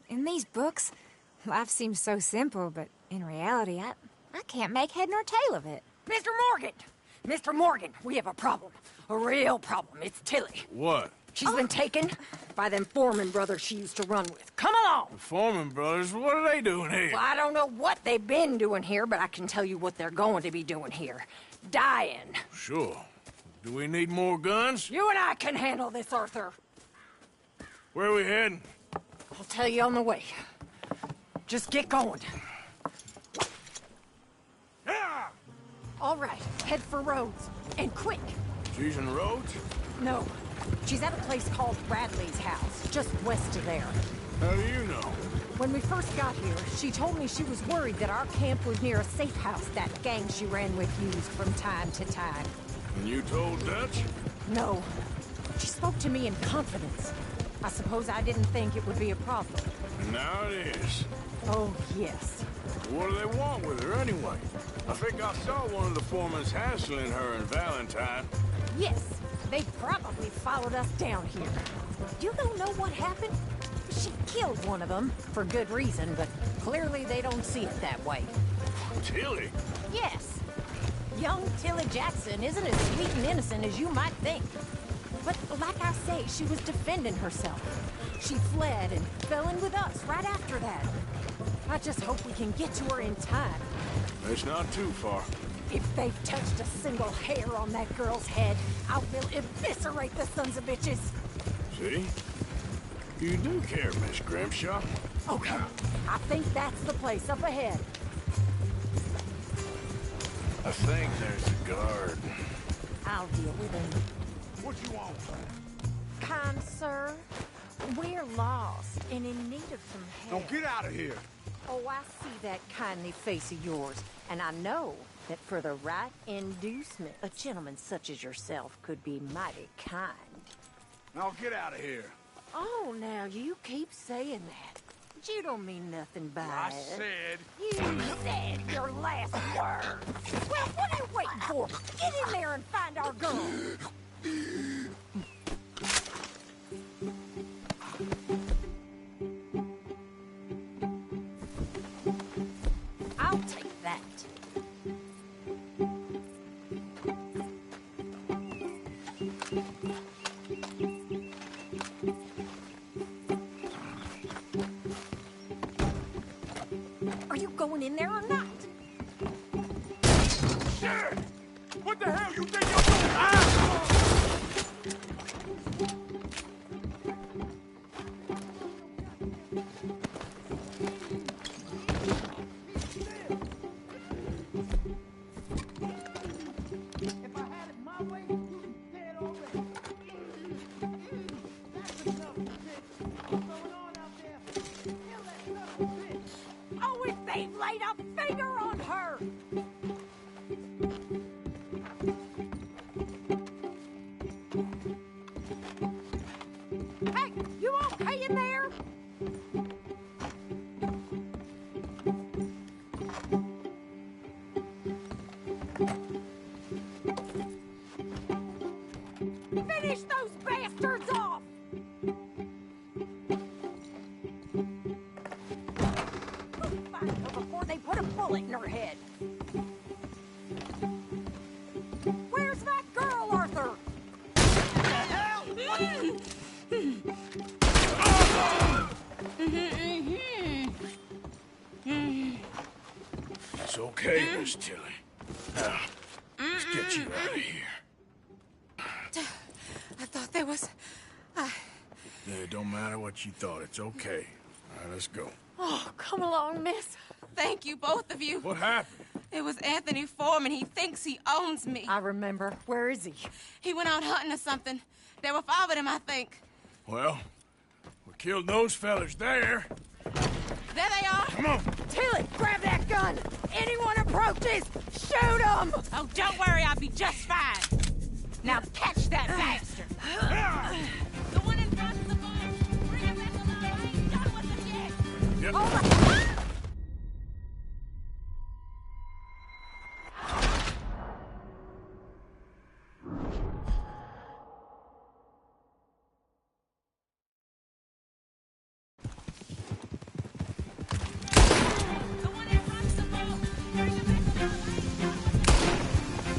In these books, life seems so simple, but in reality, I can't make head nor tail of it. Mr. Morgan! Mr. Morgan, we have a problem. A real problem. It's Tilly. What? She's been taken by them Foreman brothers she used to run with. Come along! The Foreman brothers? What are they doing here? Well, I don't know what they've been doing here, but I can tell you what they're going to be doing here. Dying. Sure. Do we need more guns? You and I can handle this, Arthur. Where are we heading? I'll tell you on the way. Just get going. Yeah! All right, head for Rhodes. And quick. She's in Rhodes? No. She's at a place called Bradley's house, just west of there. How do you know? When we first got here, she told me she was worried that our camp was near a safe house that gang she ran with used from time to time. And you told Dutch? No. She spoke to me in confidence. I suppose I didn't think it would be a problem. And now it is. Oh, yes. What do they want with her anyway? I think I saw one of the foremans hassling her and Valentine. Yes. They probably followed us down here. You don't know what happened? She killed one of them, for good reason, but clearly they don't see it that way. Tilly? Yes. Young Tilly Jackson isn't as sweet and innocent as you might think. But like I say, she was defending herself. She fled and fell in with us right after that. I just hope we can get to her in time. It's not too far. If they've touched a single hair on that girl's head, I will eviscerate the sons of bitches. See? You do care, Miss Grimshaw. Okay, I think that's the place up ahead. I think there's a guard. I'll deal with him. What you want? Kind sir, we're lost and in need of some help. Now get out of here. Oh, I see that kindly face of yours, and I know that for the right inducement, a gentleman such as yourself could be mighty kind. Now get out of here. Oh, now you keep saying that. But you don't mean nothing by I it. said... You said your last word. Well, what are you waiting for? Get in there and find our girl. I'll take that. Are you going in there or not? Shit! What the hell you think you're doing? Ah! laid a finger on her! Hey, you okay in there? Finish those bastards off! Find her before they put a bullet in her head. Where's that girl, Arthur? What the hell? It's okay, Miss Tilly. Now, let's get you out of here. I thought there was... Yeah, it don't matter what you thought. It's okay. All right, let's go. Oh, come along, miss. Thank you, both of you. What happened? It was Anthony Foreman. He thinks he owns me. I remember. Where is he? He went out hunting or something. There were 5 of them, I think. Well, we killed those fellas there. There they are. Come on. Tilly, grab that gun! Anyone approaches, shoot them! Oh, don't worry, I'll be just fine. Now catch that bastard! The one in front of the boat. Bring him back alive. I ain't done with him yet. Yep. All right.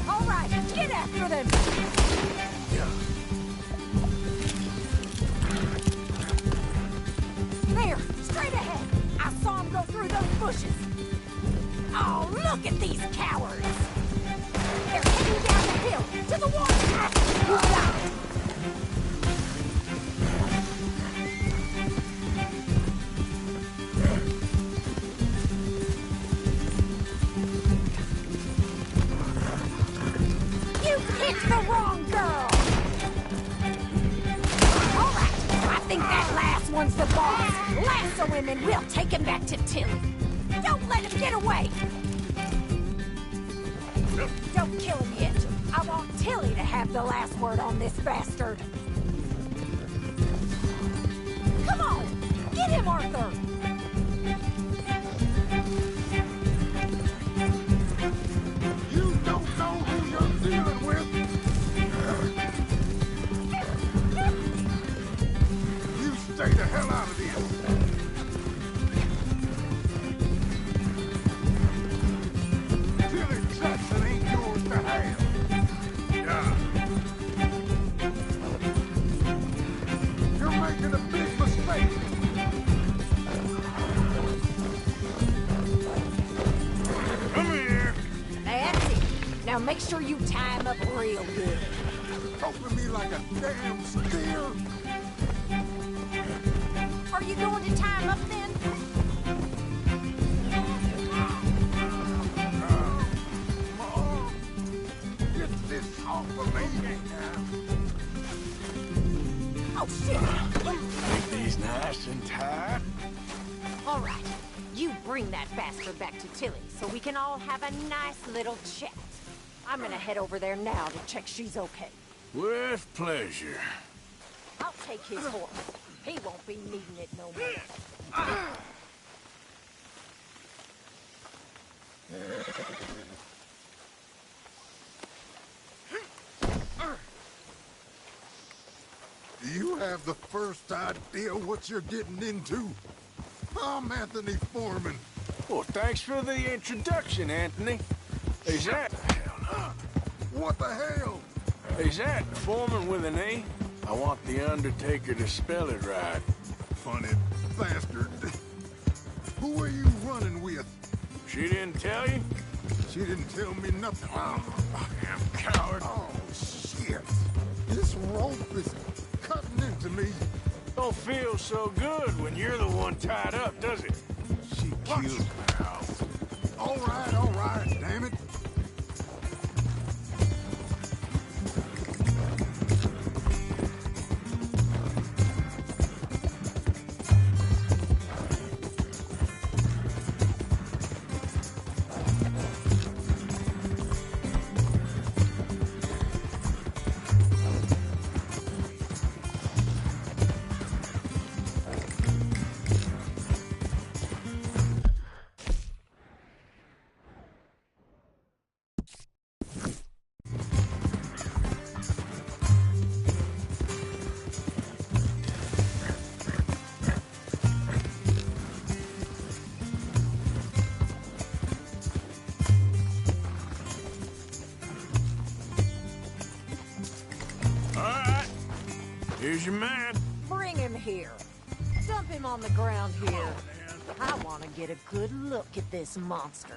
All right, get after them! There, straight ahead. I saw him go through those bushes. Oh, look at these cowards! They're heading down the hill, to the water! You got it! You picked the wrong girl! All right, I think that last one's the boss. Lasso him and we'll take him back to Tilly. Don't let him get away! Don't kill him yet. I want Tilly to have the last word on this bastard. Come on! Get him, Arthur! You don't know who you're dealing with. You stay the hell out of this. Tilly Jackson ain't yours to have. Yeah. You're making a big mistake. Come here. That's it. Now make sure you tie him up real good. Talking me like a damn steer. Are you going to tie him up then? Get this off of me. Oh, shit! Make these nice and tight. All right. You bring that bastard back to Tilly so we can all have a nice little chat. I'm gonna head over there now to check she's okay. With pleasure. I'll take his horse. He won't be needing it no more. Do you have the first idea what you're getting into? I'm Anthony Foreman. Well, thanks for the introduction, Anthony. Is that... What the hell? Is that Foreman with an A? I want the Undertaker to spell it right. Funny bastard. Who are you running with? She didn't tell you? She didn't tell me nothing. Oh, damn coward. Oh, shit. This rope is cutting into me. Don't feel so good when you're the one tied up, does it? She killed me. All right, damn it. Here's your man. Bring him here. Dump him on the ground here. I want to get a good look at this monster.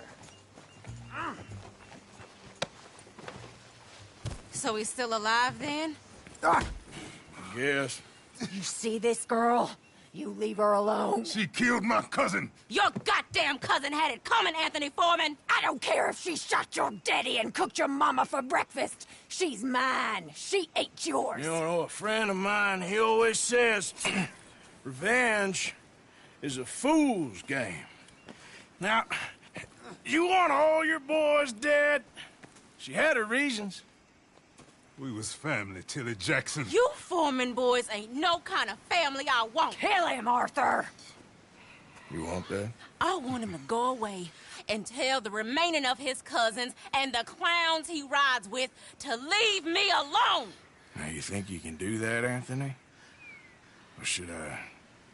So he's still alive then? Yes. You see this girl? You leave her alone. She killed my cousin. Your goddamn cousin had it coming, Anthony Foreman! I don't care if she shot your daddy and cooked your mama for breakfast. She's mine. She ate yours. You know, a friend of mine, he always says, revenge is a fool's game. Now, you want all your boys dead? She had her reasons. We was family, Tilly Jackson. You Foreman boys ain't no kind of family I want. Kill him, Arthur! You want that? I want him to go away and tell the remaining of his cousins and the clowns he rides with to leave me alone! Now, you think you can do that, Anthony? Or should I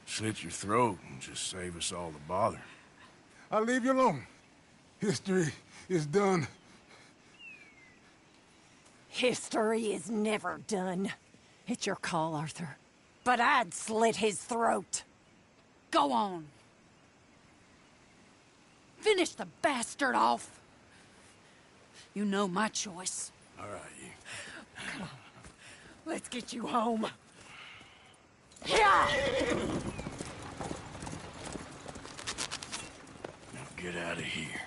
slit your throat and just save us all the bother? I'll leave you alone. History is done. History is never done. It's your call, Arthur. But I'd slit his throat. Go on. Finish the bastard off. You know my choice. All right, you. Come on. Let's get you home. Yeah! Now get out of here.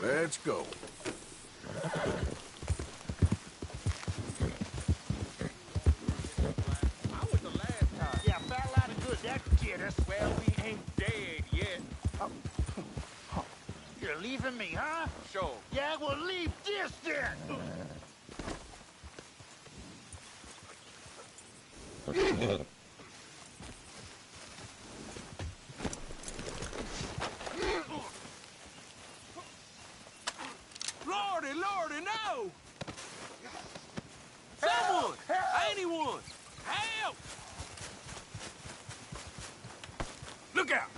Let's go. Yeah, fell out of good. That get us. Well, we ain't dead yet. You're leaving me, huh? Sure. Yeah, well, leave this then. Lordy, Lordy, no! Someone! Anyone! Help! Look out!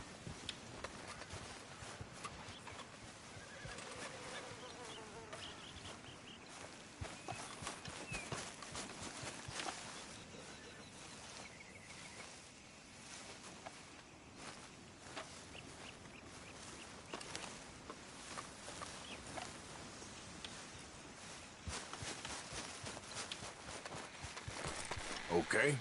Okay.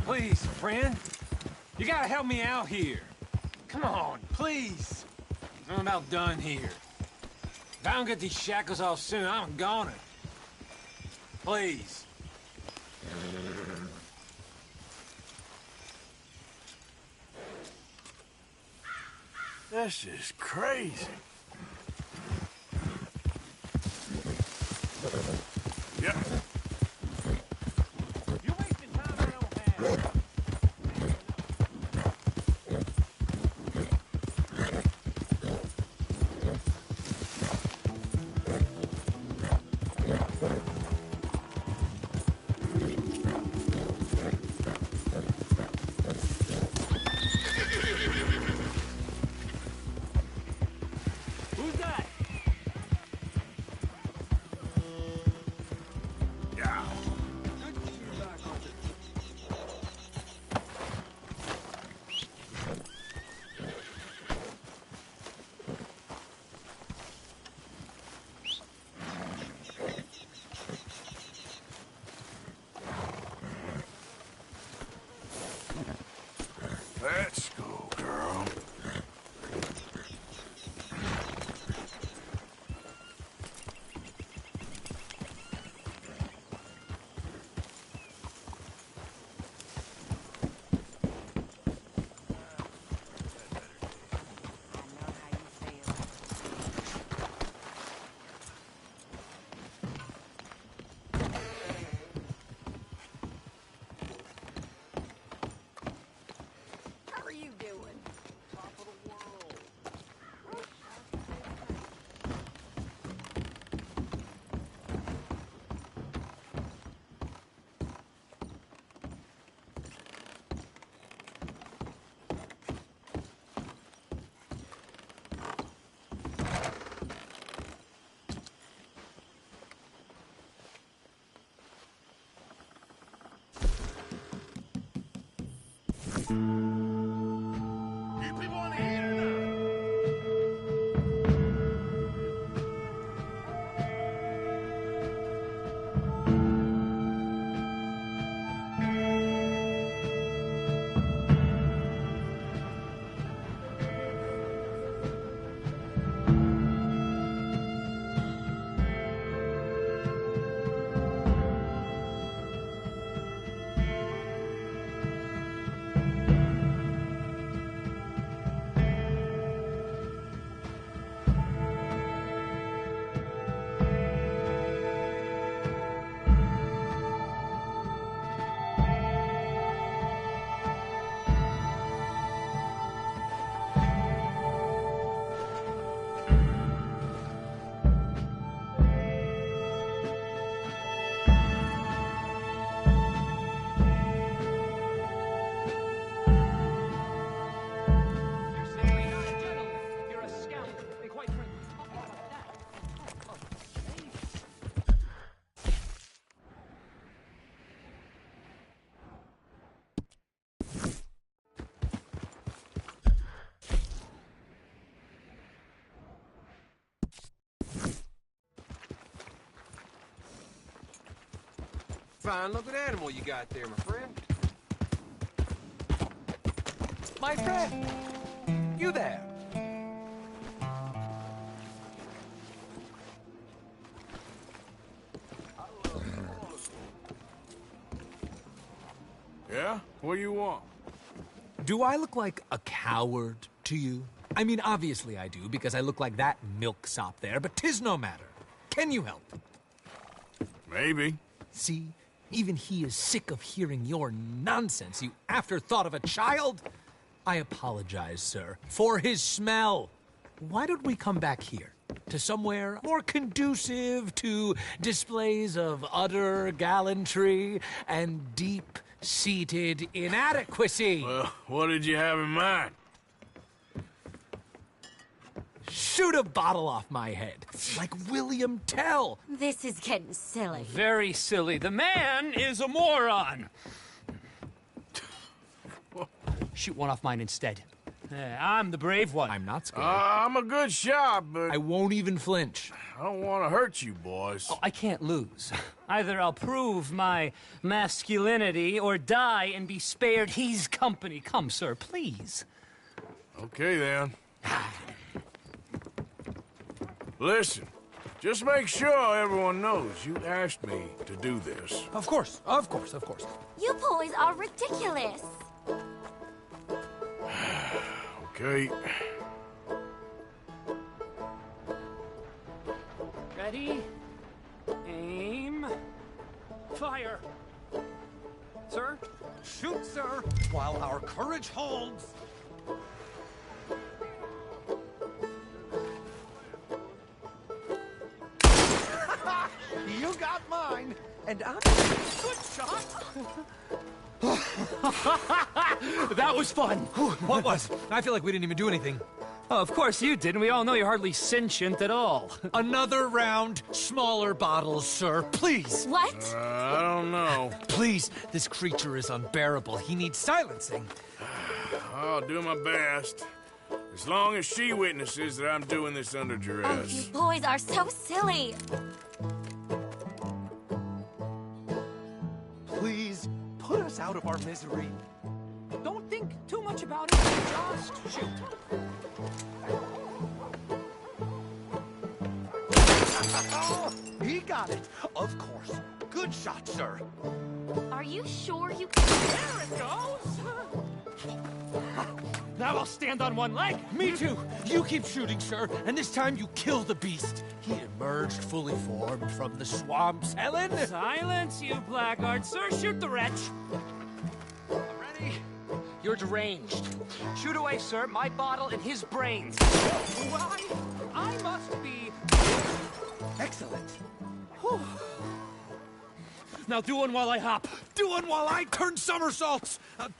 Please, friend. You gotta help me out here. Come on, please. I'm about done here. If I don't get these shackles off soon, I'm a goner. Please. This is crazy. Yeah. You're wasting time I don't have. Who's that? Yeah. Let's go, girl. How are you doing? Top of the world. You people want to eat or not? You're a scout and quite friendly. Fine looking animal you got there, my friend. My friend! You there! Yeah? What do you want? Do I look like a coward to you? I mean, obviously I do, because I look like that milksop there, but 'tis no matter. Can you help? Maybe. See? Even he is sick of hearing your nonsense, you afterthought of a child. I apologize, sir, for his smell. Why don't we come back here? To somewhere more conducive to displays of utter gallantry and deep-seated inadequacy. Well, what did you have in mind? Shoot a bottle off my head, like William Tell. This is getting silly. Very silly. The man is a moron. Shoot one off mine instead. I'm the brave one. I'm not scared. I'm a good shot, but I won't even flinch. I don't want to hurt you, boys. Oh, I can't lose. Either I'll prove my masculinity or die and be spared his company. Come, sir, please. Okay, then. Listen, just make sure everyone knows you asked me to do this. Of course, of course, of course. You boys are ridiculous. Okay. Ready? Aim. Fire. Sir? Shoot, sir, while our courage holds. You got mine, and I'm good shot. That was fun. What was? I feel like we didn't even do anything. Oh, of course you didn't. We all know you're hardly sentient at all. Another round, smaller bottles, sir, please. What? I don't know. Please, this creature is unbearable. He needs silencing. I'll do my best. As long as she witnesses that I'm doing this under Oh, duress. you boys are so silly. Please, put us out of our misery. Don't think too much about it. Just shoot. Oh, he got it. Of course. Good shot, sir. Are you sure you... There it goes! Now I'll stand on one leg. Me too. You keep shooting, sir, and this time you kill the beast. He emerged fully formed from the swamps, Helen. Silence, you blackguard. Sir, shoot the wretch. Ready? You're deranged. Shoot away, sir. My bottle and his brains. Why? I must be... Excellent. Whew. Now do one while I hop. Do one while I turn somersaults.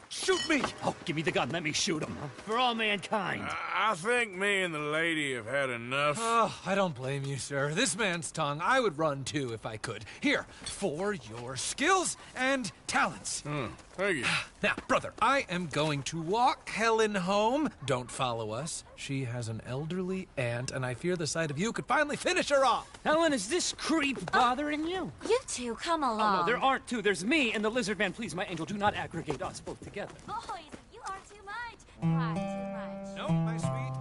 Shoot me. Oh, give me the gun. Let me shoot him. For all mankind. I think me and the lady have had enough. Oh, I don't blame you, sir. This man's tongue, I would run too if I could. Here, for your skills and talents. Thank you. Now, brother, I am going to walk Helen home. Don't follow us. She has an elderly aunt, and I fear the sight of you could finally finish her off. Helen, is this creep bothering you? You two, come along. Oh, no, there aren't two. There's me and the lizard man. Please, my angel, do not aggregate us both together. Boys, you are too much. You are too much. No, my sweet.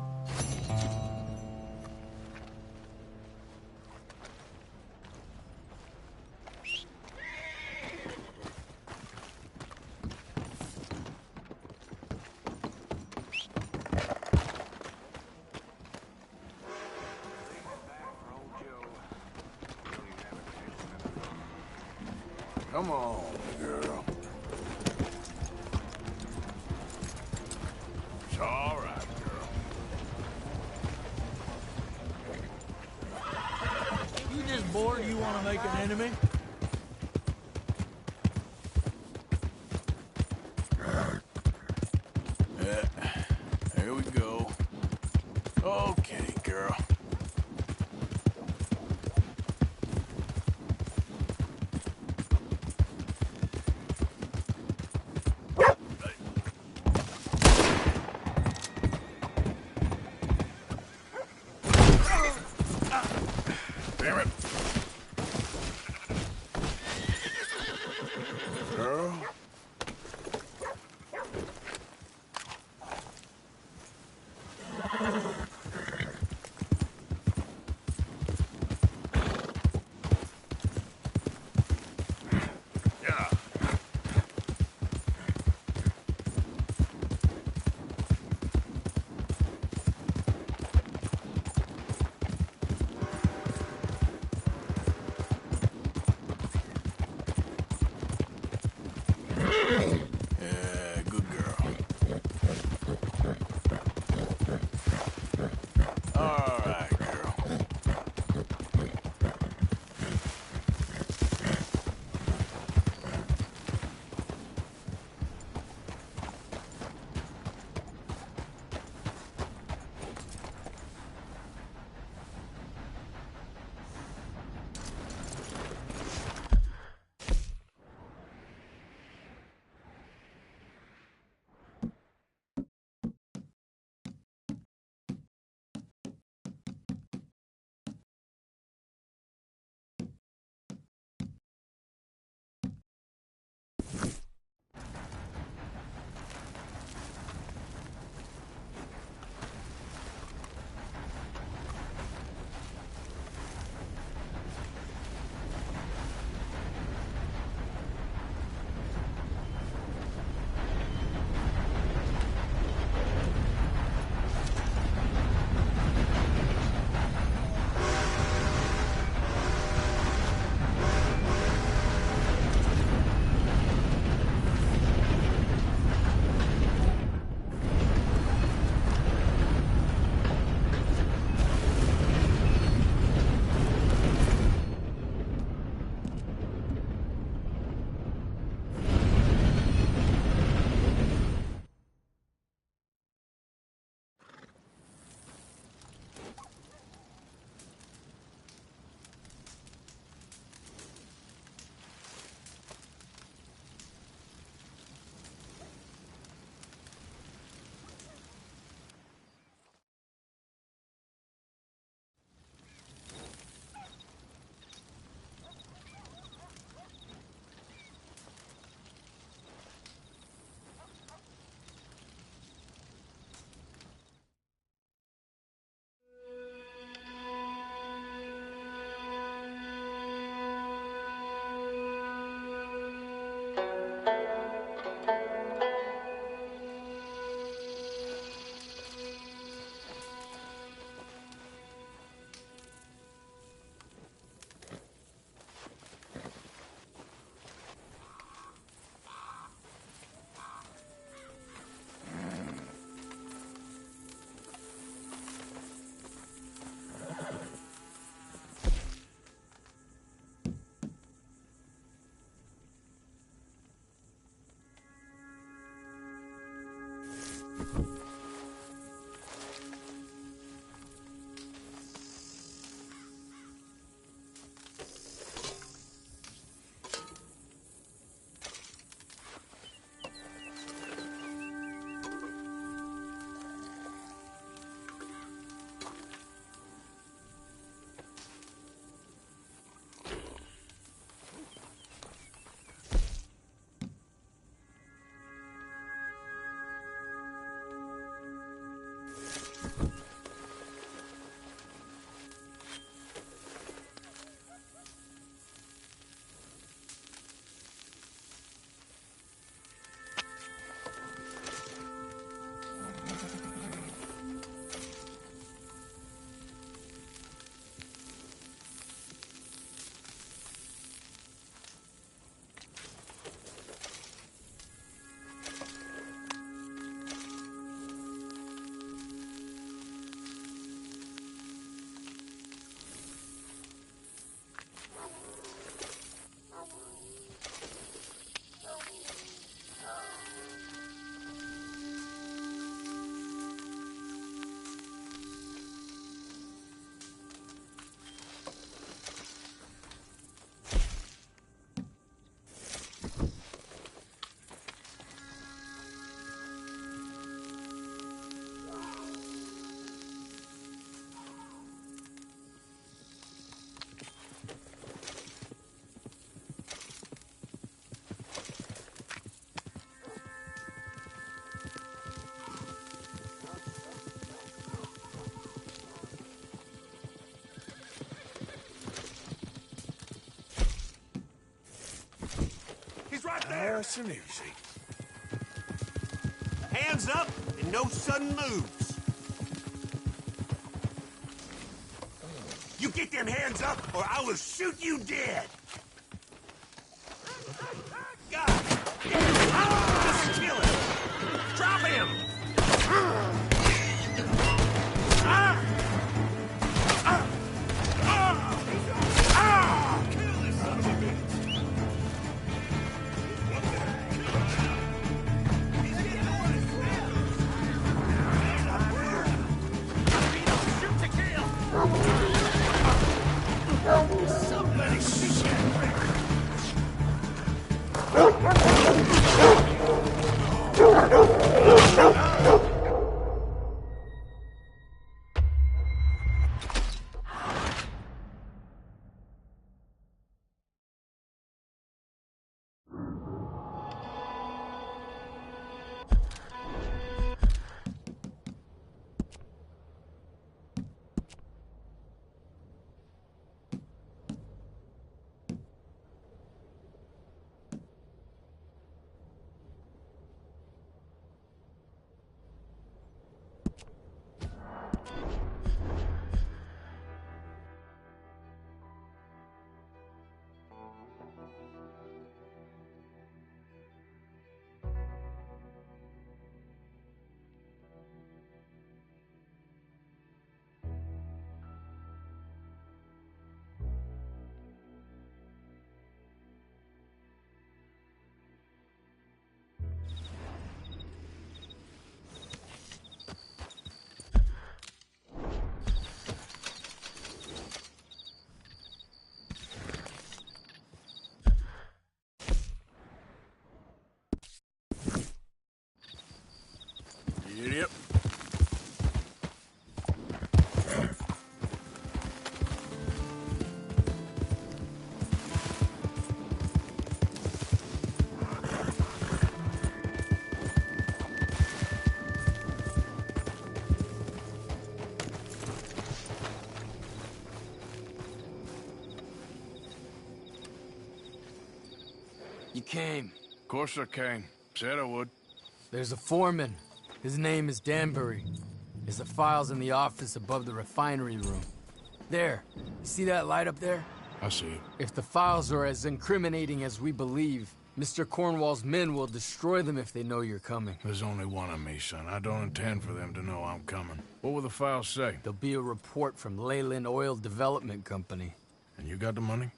Come on, girl. It's all right, girl. You just bored? You want to make an enemy? There we go. Okay, girl. Damn it. Girl. Yeah. Right there. Nice and easy. Hands up and no sudden moves. You get them hands up or I will shoot you dead. God. Just kill him. Drop him. Kill this son of a bitch. Somebody shit. Yep. You came. Of course I came. Said I would. There's a foreman. His name is Danbury. There's the files in the office above the refinery room. There. You see that light up there? I see it. If the files are as incriminating as we believe, Mr. Cornwall's men will destroy them if they know you're coming. There's only one of me, son. I don't intend for them to know I'm coming. What will the files say? There'll be a report from Leyland Oil Development Company. And you got the money?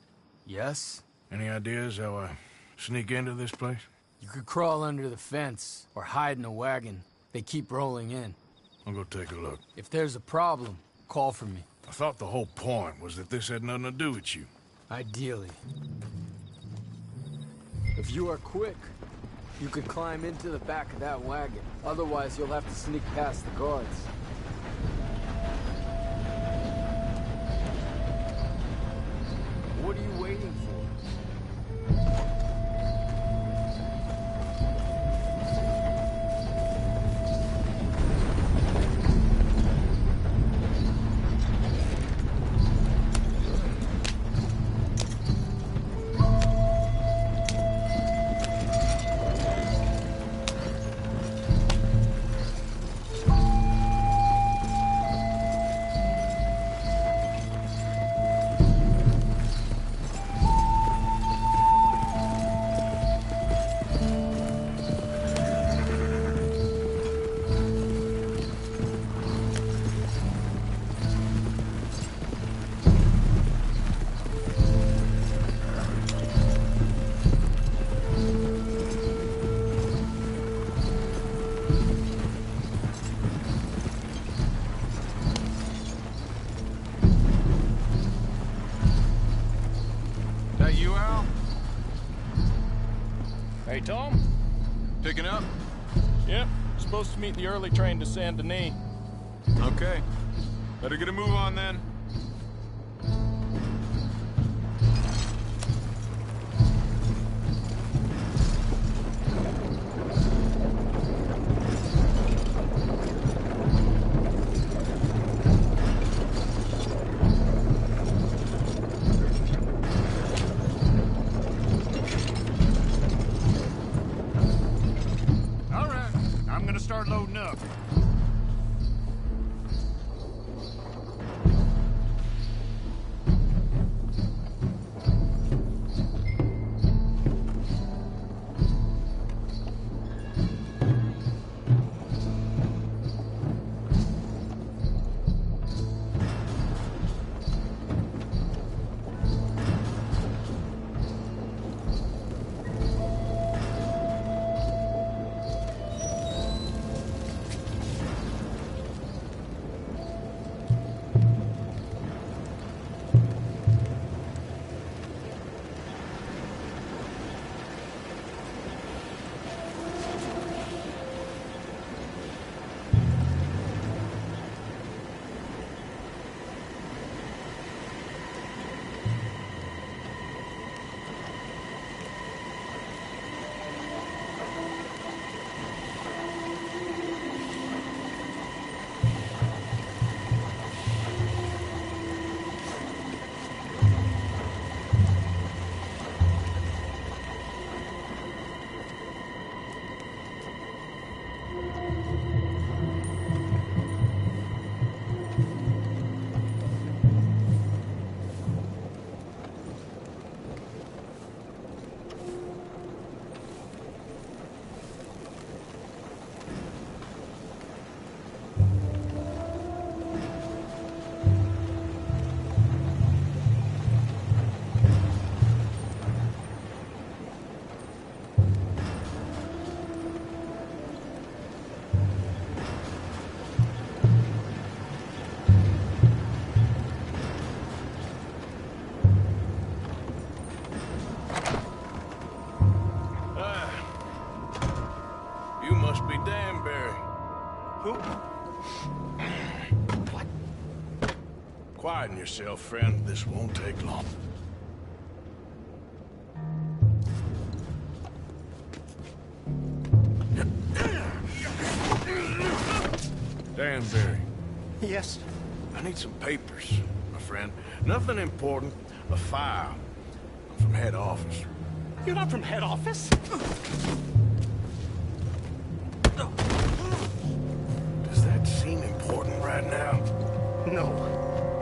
Yes. Any ideas how I sneak into this place? You could crawl under the fence or hide in a wagon. They keep rolling in. I'll go take a look. If there's a problem, call for me. I thought the whole point was that this had nothing to do with you. Ideally. If you are quick, you could climb into the back of that wagon. Otherwise, you'll have to sneak past the guards. What are you waiting for? Hey, Tom? Picking up? Yep. Supposed to meet the early train to Saint Denis. Okay. Better get a move on then. Start loading up. Quieten yourself, friend. This won't take long. Danbury. Yes? I need some papers, my friend. Nothing important. A file. I'm from head office. You're not from head office? Does that seem important right now? No.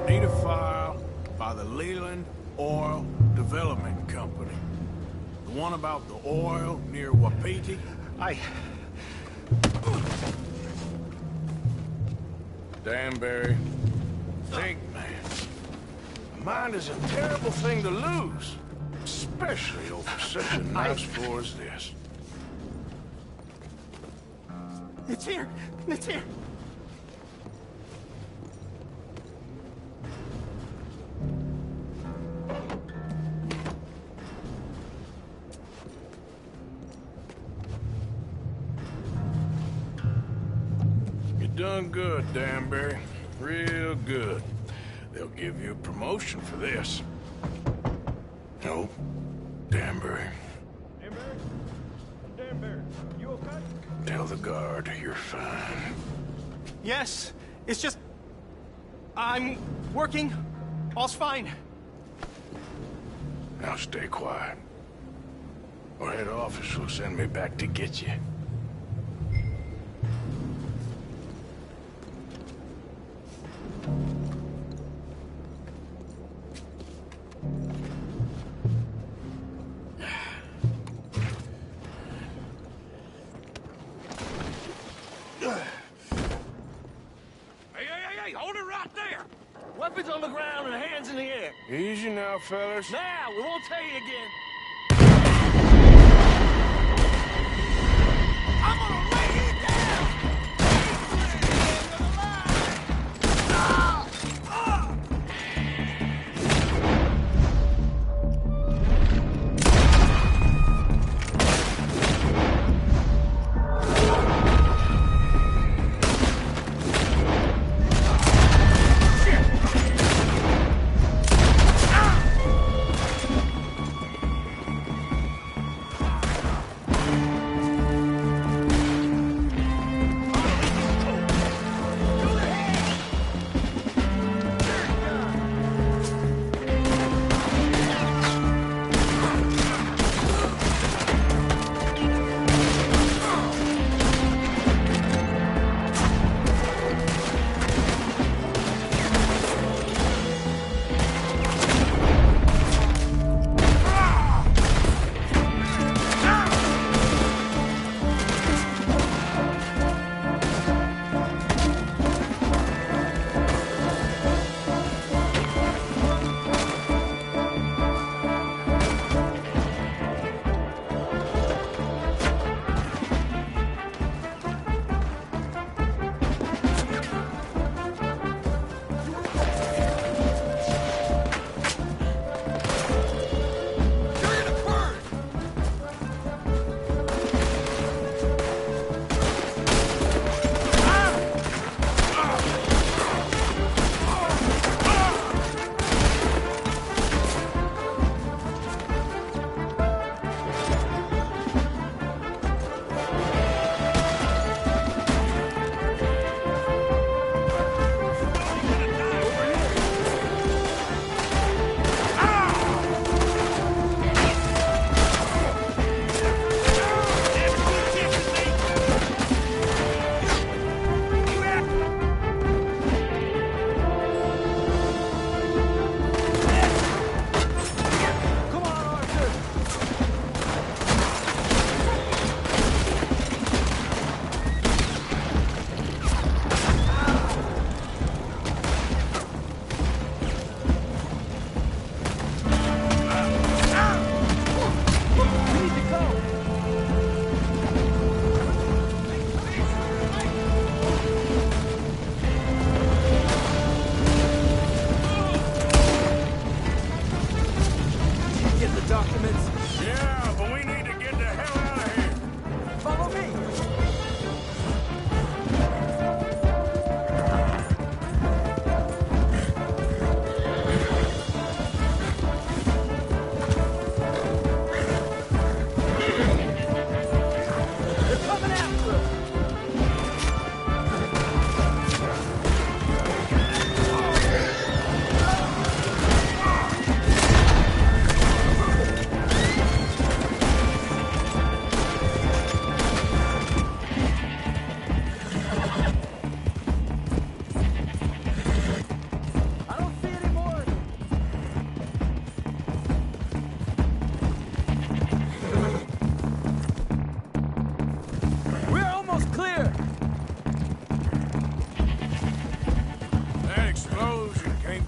Need a file by the Leland Oil Development Company. The one about the oil near Wapiti? Danbury, think, man. A mind is a terrible thing to lose, especially over such a nice floor as this. It's here! It's here! You done good, Danbury. Real good. They'll give you a promotion for this. No, Danbury. Danbury, you okay? Tell the guard you're fine. Yes, it's just... I'm working. All's fine. Now stay quiet. Or head office will send me back to get you. Hey, hold it right there! Weapons on the ground and hands in the air. Easy now, fellas. Now, we won't tell you again. I'm gonna lay you down!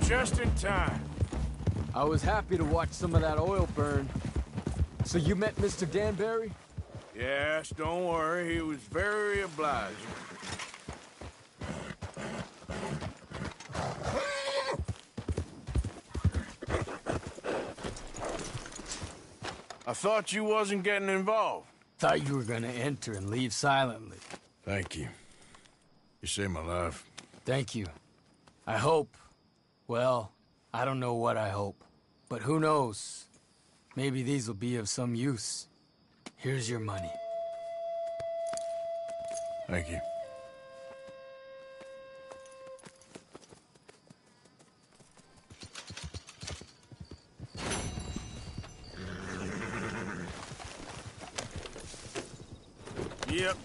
Just in time. I was happy to watch some of that oil burn. So you met Mr. Danbury? Yes, don't worry. He was very obliging. I thought you wasn't getting involved. Thought you were gonna enter and leave silently. Thank you. You saved my life. Thank you. I hope. Well, I don't know what I hope. But who knows? Maybe these will be of some use. Here's your money. Thank you. Yep.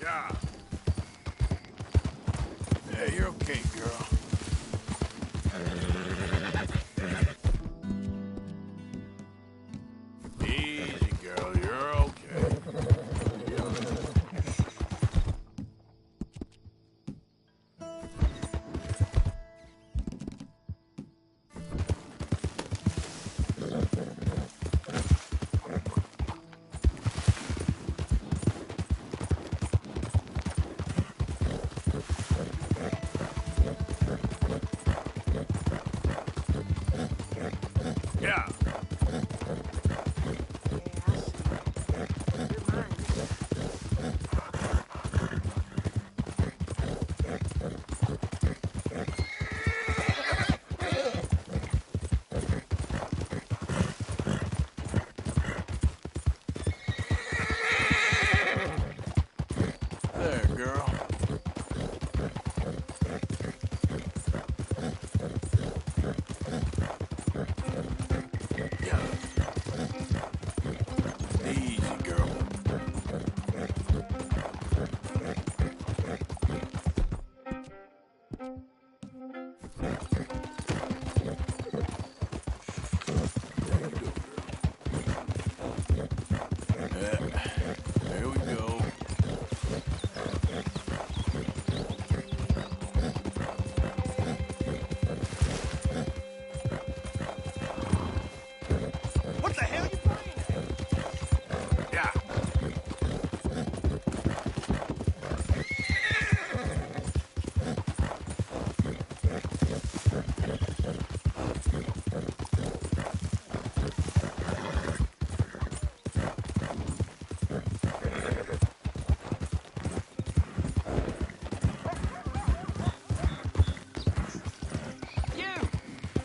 Yeah. Yeah, you're okay, girl. Easy, girl. You're okay. Yeah. There, girl. Yeah. Easy, girl. There we go. What the hell you playing at? Yeah. You!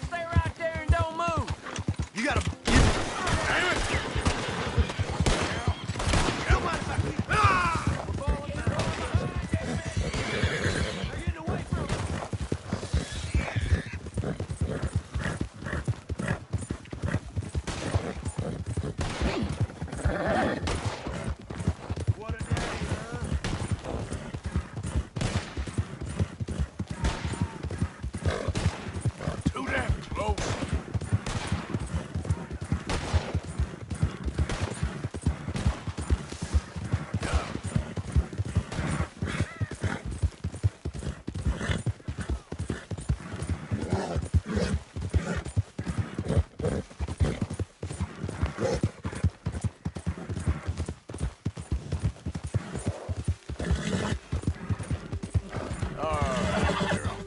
Stay right there and don't move! You gotta... Too damn close. All right, girl.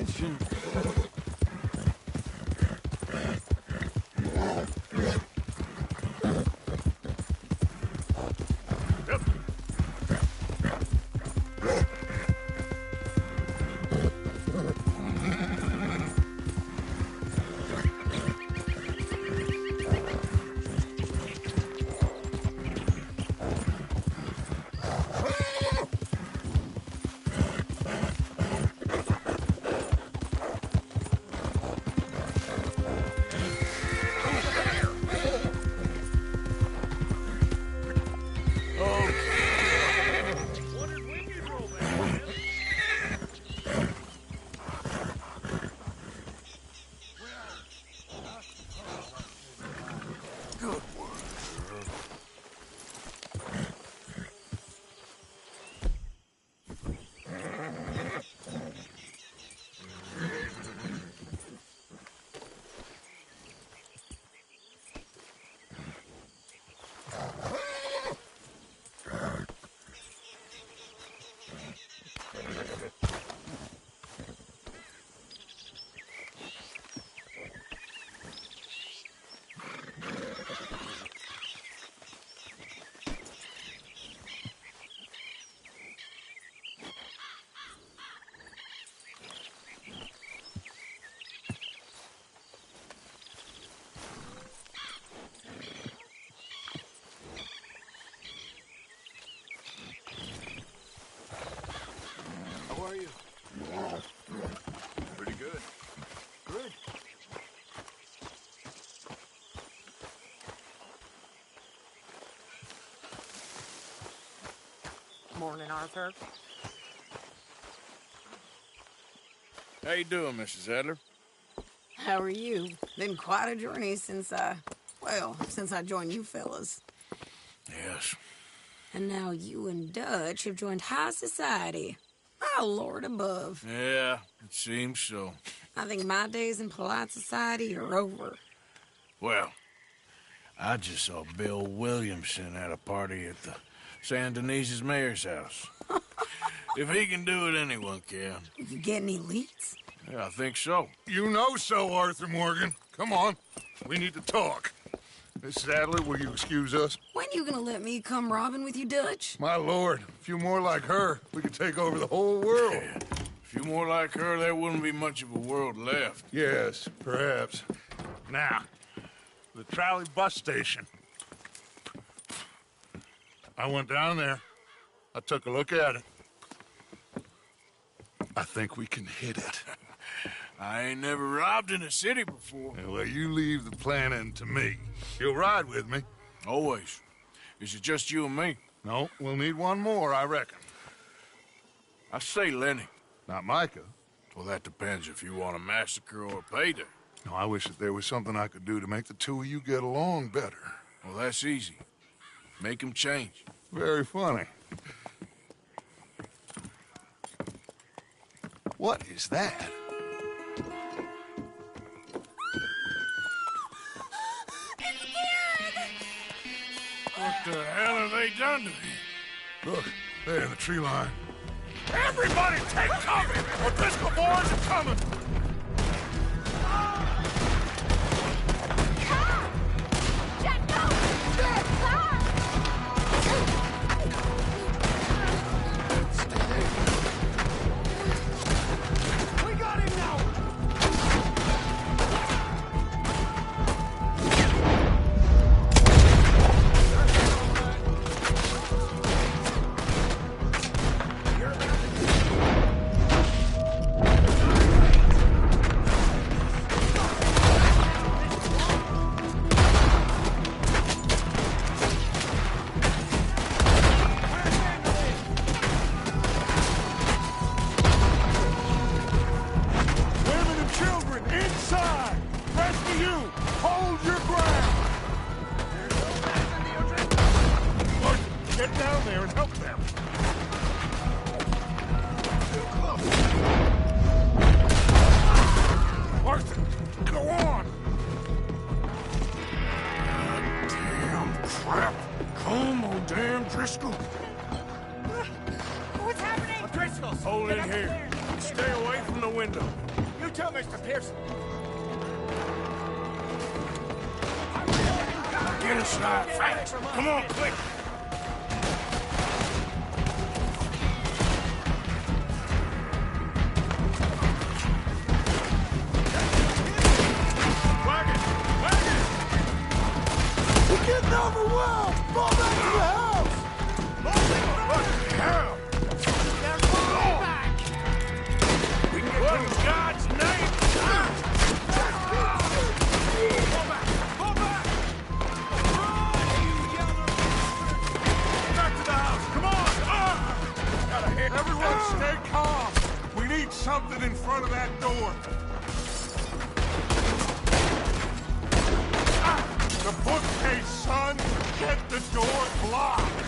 attention. How are you? Pretty good. Good. Morning, Arthur. How you doing, Mrs. Adler? How are you? Been quite a journey since I joined you fellas. Yes. And now you and Dutch have joined high society. Oh, Lord above. Yeah, it seems so. I think my days in polite society are over. Well, I just saw Bill Williamson at a party at the San Denise's mayor's house. If he can do it, anyone can. You get any leads? Yeah, I think so. You know so, Arthur Morgan. Come on, we need to talk. Mrs. Adler, will you excuse us? When you gonna let me come robbing with you, Dutch? My lord, a few more like her, we could take over the whole world. Yeah. A few more like her, there wouldn't be much of a world left. Yes, perhaps. Now, the trolley bus station. I went down there. I took a look at it. I think we can hit it. I ain't never robbed in a city before. Yeah, well, you leave the planning to me. You'll ride with me? Always. Is it just you and me? No, we'll need one more, I reckon. I say Lenny. Not Micah. Well, that depends if you want a massacre or a payday. No, I wish that there was something I could do to make the two of you get along better. Well, that's easy. Make them change. Very funny. What is that? What the hell have they done to me? Look, there in the tree line. Everybody take cover! O'Driscoll boys are coming! Hold it here. Stay away from the window. You too, Mr. Pearson. Get inside, fast. Come on, quick. We're getting overwhelmed! Fall back to the house! Hell! We can get in God's name! Fall back! Fall back! Run, you yellow! Back to the house! Come on! Gotta hit. Everyone stay calm. We need something in front of that door. The bookcase, son! Get the door blocked!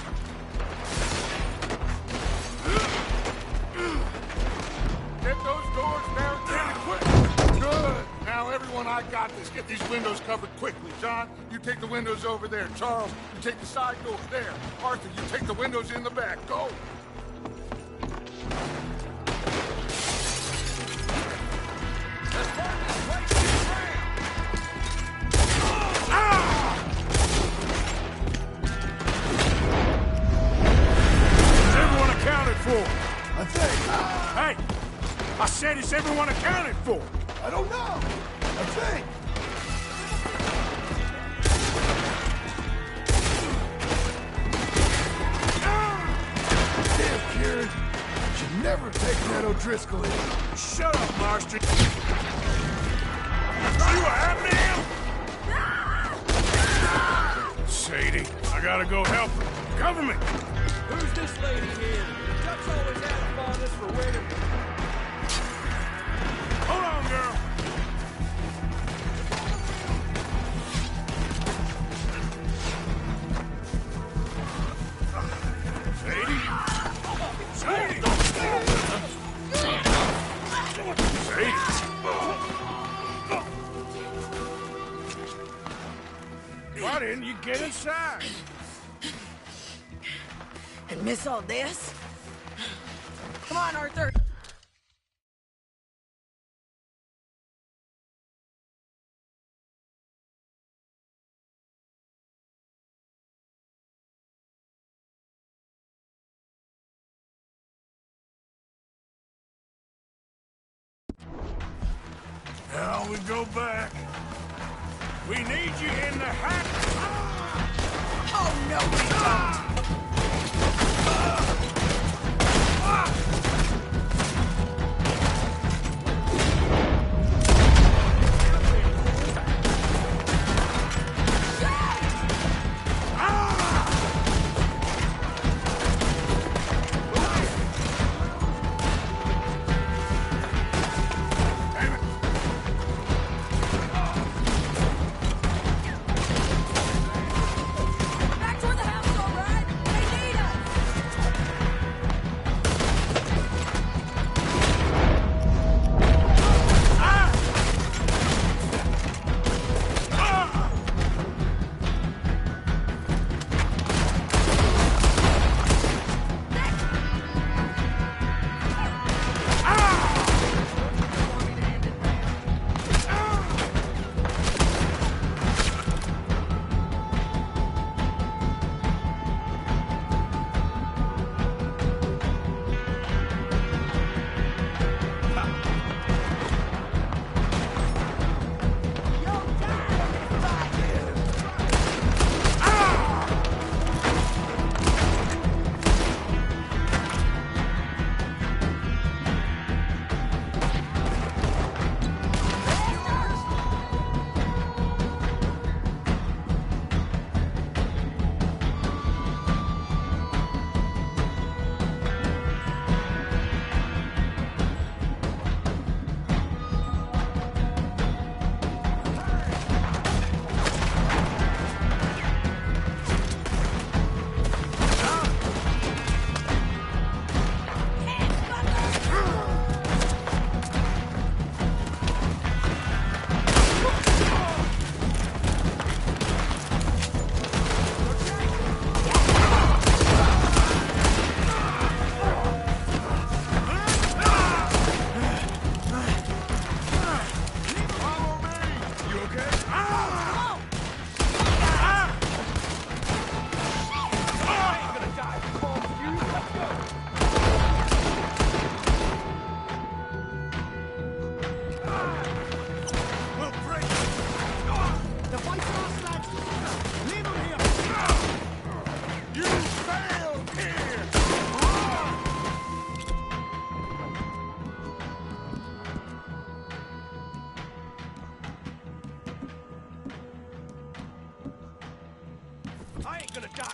Get those doors barricaded quick! Good! Now, everyone, I got this. Get these windows covered quickly. John, you take the windows over there. Charles, you take the side door there. Arthur, you take the windows in the back. Go! I think. Hey! I said, is everyone accounted for? I don't know. I think. Damn, Kieran. Should never take Ned O'Driscoll in. Shut up, Marston. You were having him? Sadie, I gotta go help her. Cover me. Who's this lady here? Ducks always had a fondness for women. Hold on, girl. Sadie? Sadie! Why didn't you get inside? And miss all this? Come on, Arthur. Now we go back. We need you in the hat. Oh, no, we don't. Back toward the house, all right? gonna die.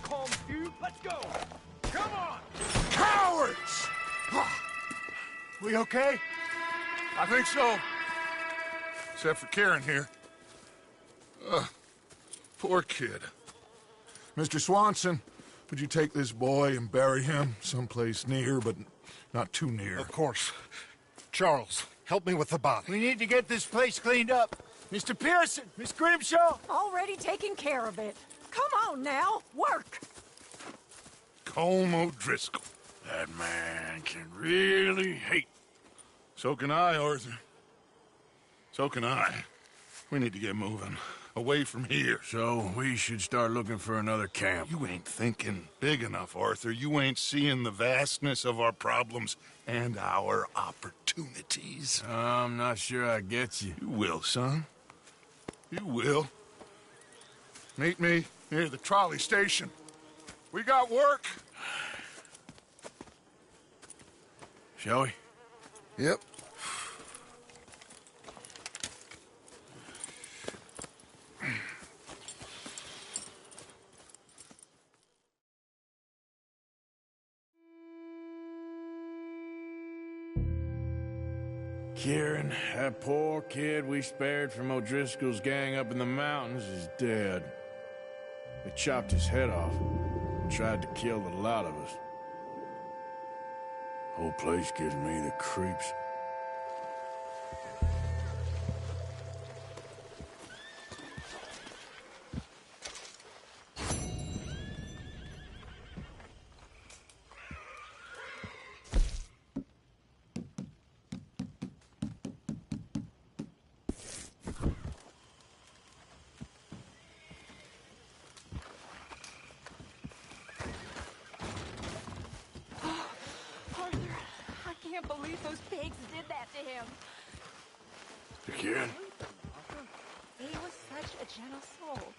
Calm, dude. Let's go. Come on. Cowards! We okay? I think so. Except for Karen here. Poor kid. Mr. Swanson, would you take this boy and bury him someplace near, but not too near? Of course. Charles, help me with the body. We need to get this place cleaned up. Mr. Pearson, Miss Grimshaw. Already taking care of it. Come on now, work. Colm O'Driscoll. That man can really hate. So can I, Arthur. So can I. We need to get moving. Away from here. So we should start looking for another camp. You ain't thinking big enough, Arthur. You ain't seeing the vastness of our problems and our opportunities. I'm not sure I get you. You will, son. You will. Meet me near the trolley station. We got work. Shall we? Yep. Kieran, that poor kid we spared from O'Driscoll's gang up in the mountains is dead. They chopped his head off and tried to kill the lot of us. Whole place gives me the creeps. I can't believe those pigs did that to him. Kieran? He was such a gentle soul.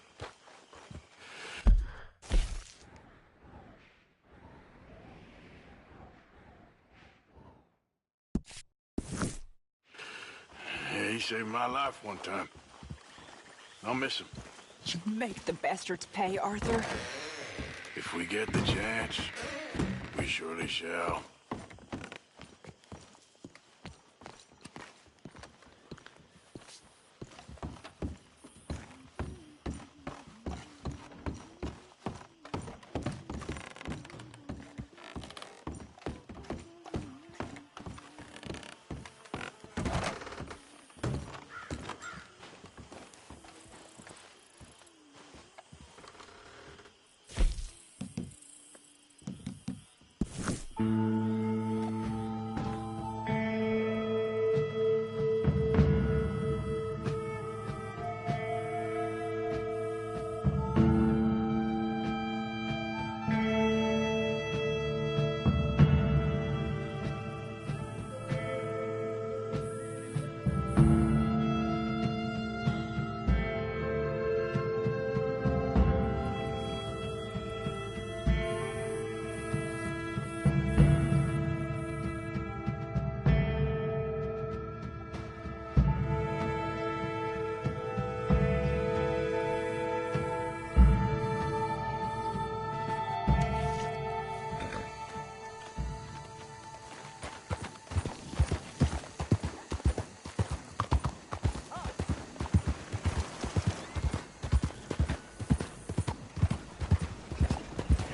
Yeah, he saved my life one time. I'll miss him. You make the bastards pay, Arthur. If we get the chance, we surely shall.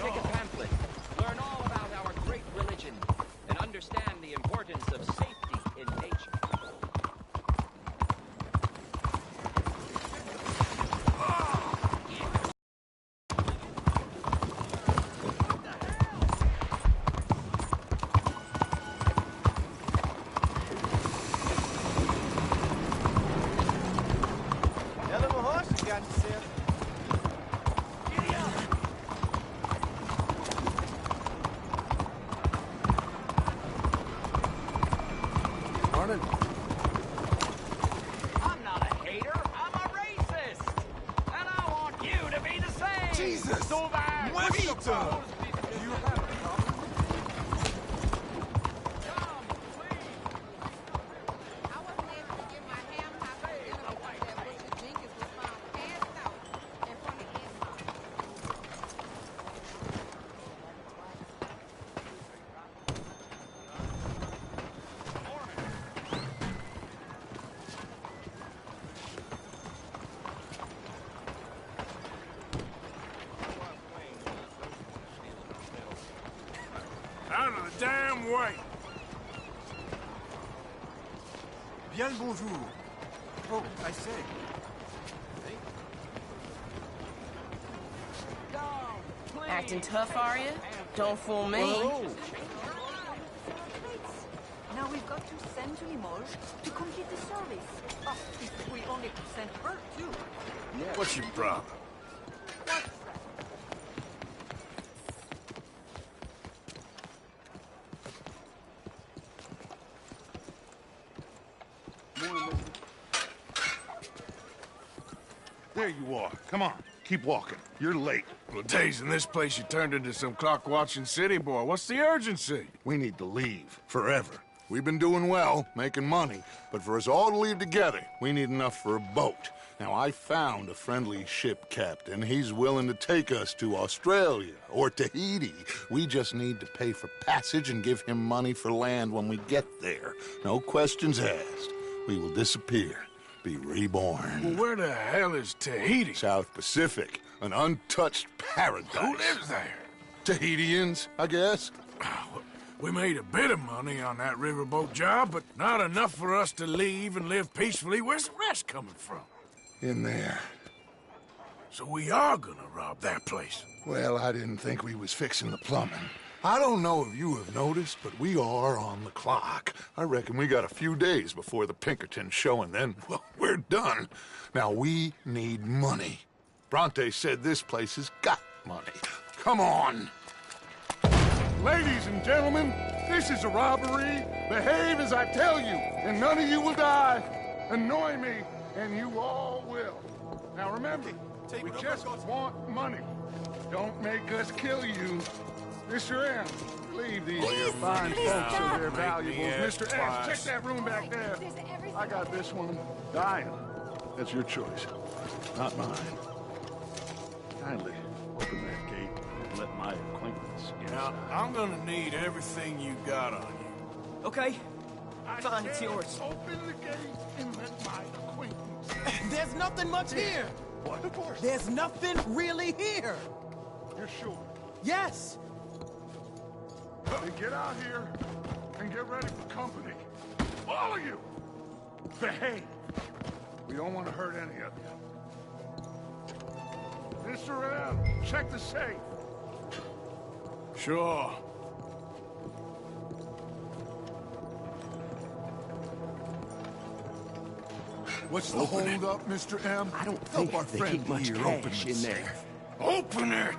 Take a pamphlet. Learn all about our great religion and understand the importance of safety in nature. That little horse you got yourself. Morning. I'm not a hater, I'm a racist! And I want you to be the same! Jesus! So bad! Juanito! Out of the damn way! Bien le bonjour. Oh, I say. Acting tough, are you? Don't fool me. Now we've got to send to Limoges to complete the service. Oh, if we only could send her, too. What's your problem? There you are. Come on, keep walking. You're late. Well, days in this place, you turned into some clock-watching city boy. What's the urgency? We need to leave. Forever. We've been doing well, making money, but for us all to leave together, we need enough for a boat. Now, I found a friendly ship captain. He's willing to take us to Australia or Tahiti. We just need to pay for passage and give him money for land when we get there. No questions asked. We will disappear, be reborn. Well, where the hell is Tahiti? South Pacific, an untouched paradise. Who lives there? Tahitians, I guess. We made a bit of money on that riverboat job, but not enough for us to leave and live peacefully. Where's the rest coming from? In there. So we are gonna rob that place. Well, I didn't think we was fixing the plumbing. I don't know if you have noticed, but we are on the clock. I reckon we got a few days before the Pinkerton show, and then, well, we're done. Now, we need money. Bronte said this place has got money. Come on. Ladies and gentlemen, this is a robbery. Behave as I tell you, and none of you will die. Annoy me, and you all will. Now remember, we just want money. Don't make us kill you. Mr. M, leave these fine folks and their valuables. Mr. S, check that room back there. I got this one. Dying. That's your choice, not mine. Kindly open that gate and let my acquaintance inside. Now, I'm gonna need everything you got on you. Okay. Fine, it's yours. Open the gate and let my acquaintance. There's nothing much here. What? Of course. There's nothing really here. You're sure? Yes. Then get out here and get ready for company. All of you! Behave. We don't want to hurt any of you. Mr. M, check the safe. Sure. What's the hold up, Mr. M? I don't Help think our they friend keep much here cash open the in there. safe. Open it!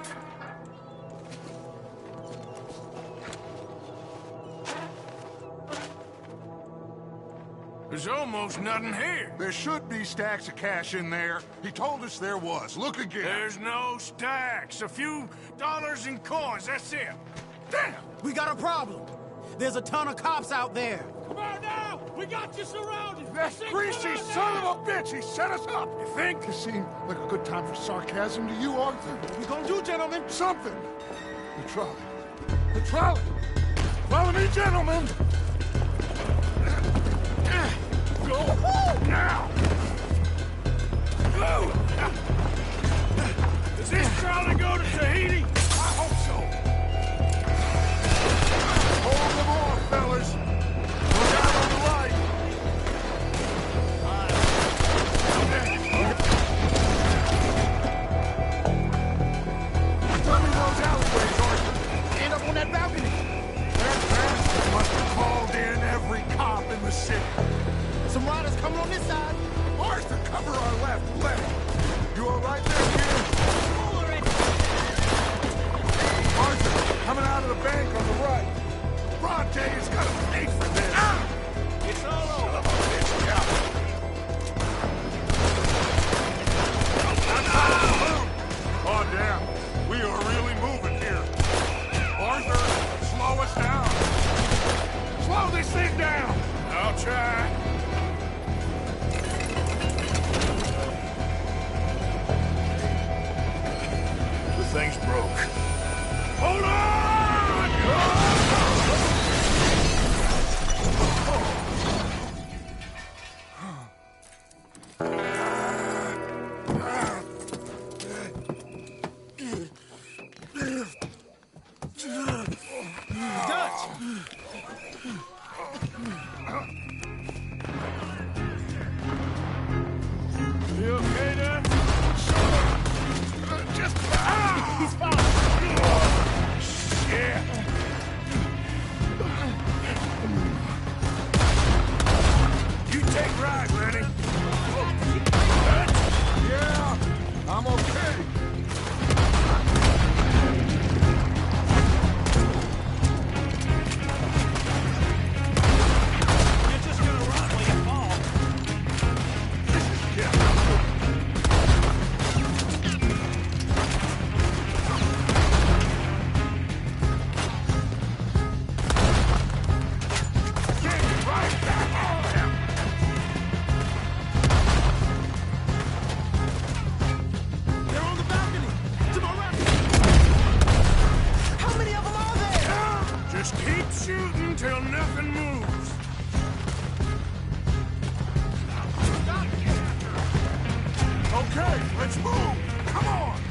There's almost nothing here. There should be stacks of cash in there. He told us there was. Look again. There's no stacks. A few dollars in coins, that's it. Damn! We got a problem. There's a ton of cops out there. Come on now! We got you surrounded! That greasy son of a bitch! He set us up! You think? This seemed like a good time for sarcasm to you, Arthur? What we gonna do, gentlemen? Something! The trolley. The trolley! Follow me, gentlemen! Go now! Go! Does this trolley go to Tahiti? I hope so! Hold them off, fellas! Look out on the right! Tell me those alleyways, Arthur. End up on that balcony. That bastard must have called in every cop in the city. Some riders coming on this side. Arthur, cover our left leg. You all right there, kid? Arthur, coming out of the bank on the right. Bronte is gonna pay for this. It's all over. Oh, damn. We are really moving here. Arthur, slow us down. Slow this thing down. I'll try. The thing's broke. Hold on! Done. Just keep shooting till nothing moves. Okay, let's move! Come on!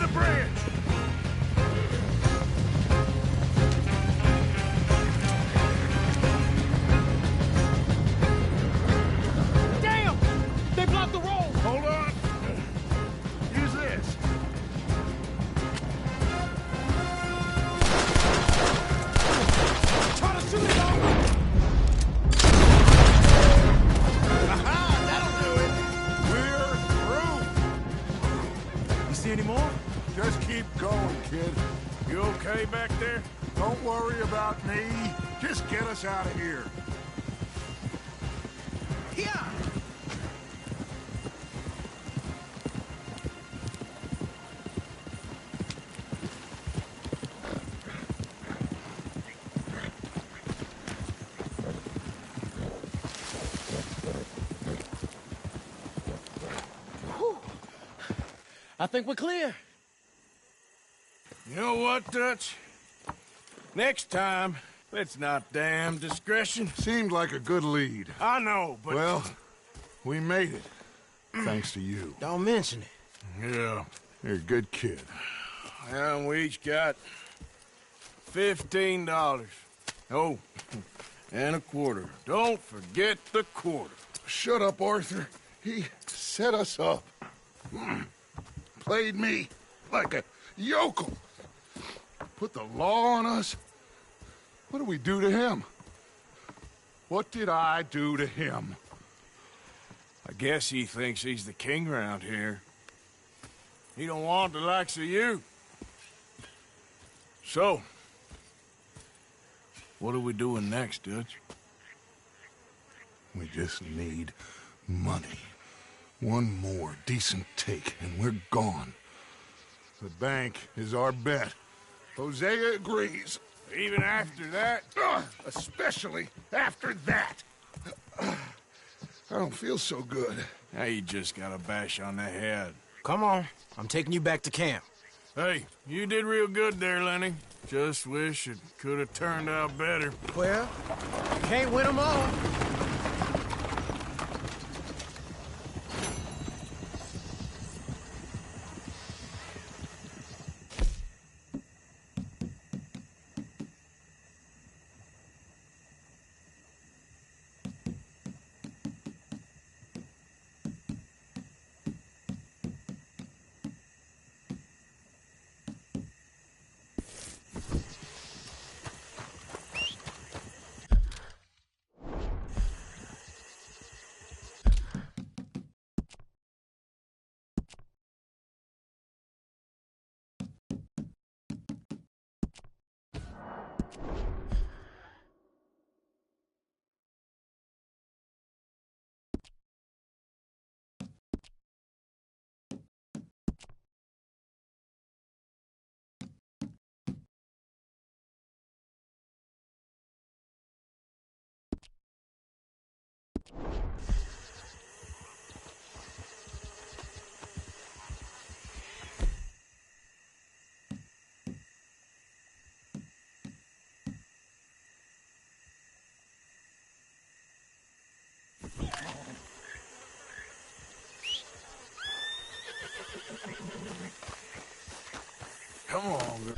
the bridge! Damn! They blocked the road! Hold on. Use this. Try to shoot it over! Aha! That'll do it! We're through! You see any more? Just keep going, kid. You okay back there? Don't worry about me. Just get us out of here. Yeah! I think we're clear. You know what, Dutch? Next time, let's not damn discretion. Seemed like a good lead. I know, but... Well, we made it. Thanks to you. Don't mention it. Yeah, you're a good kid. And we each got $15. Oh, and a quarter. Don't forget the quarter. Shut up, Arthur. He set us up. Played me like a yokel. Put the law on us. What do we do to him? What did I do to him? I guess he thinks he's the king around here. He don't want the likes of you. So, what are we doing next, Dutch? We just need money. One more decent take, and we're gone. The bank is our bet. Hosea agrees. Even after that? Especially after that. I don't feel so good. Now you just got a bash on the head. Come on. I'm taking you back to camp. Hey, you did real good there, Lenny. Just wish it could have turned out better. Well, can't win them all. Come on, girl.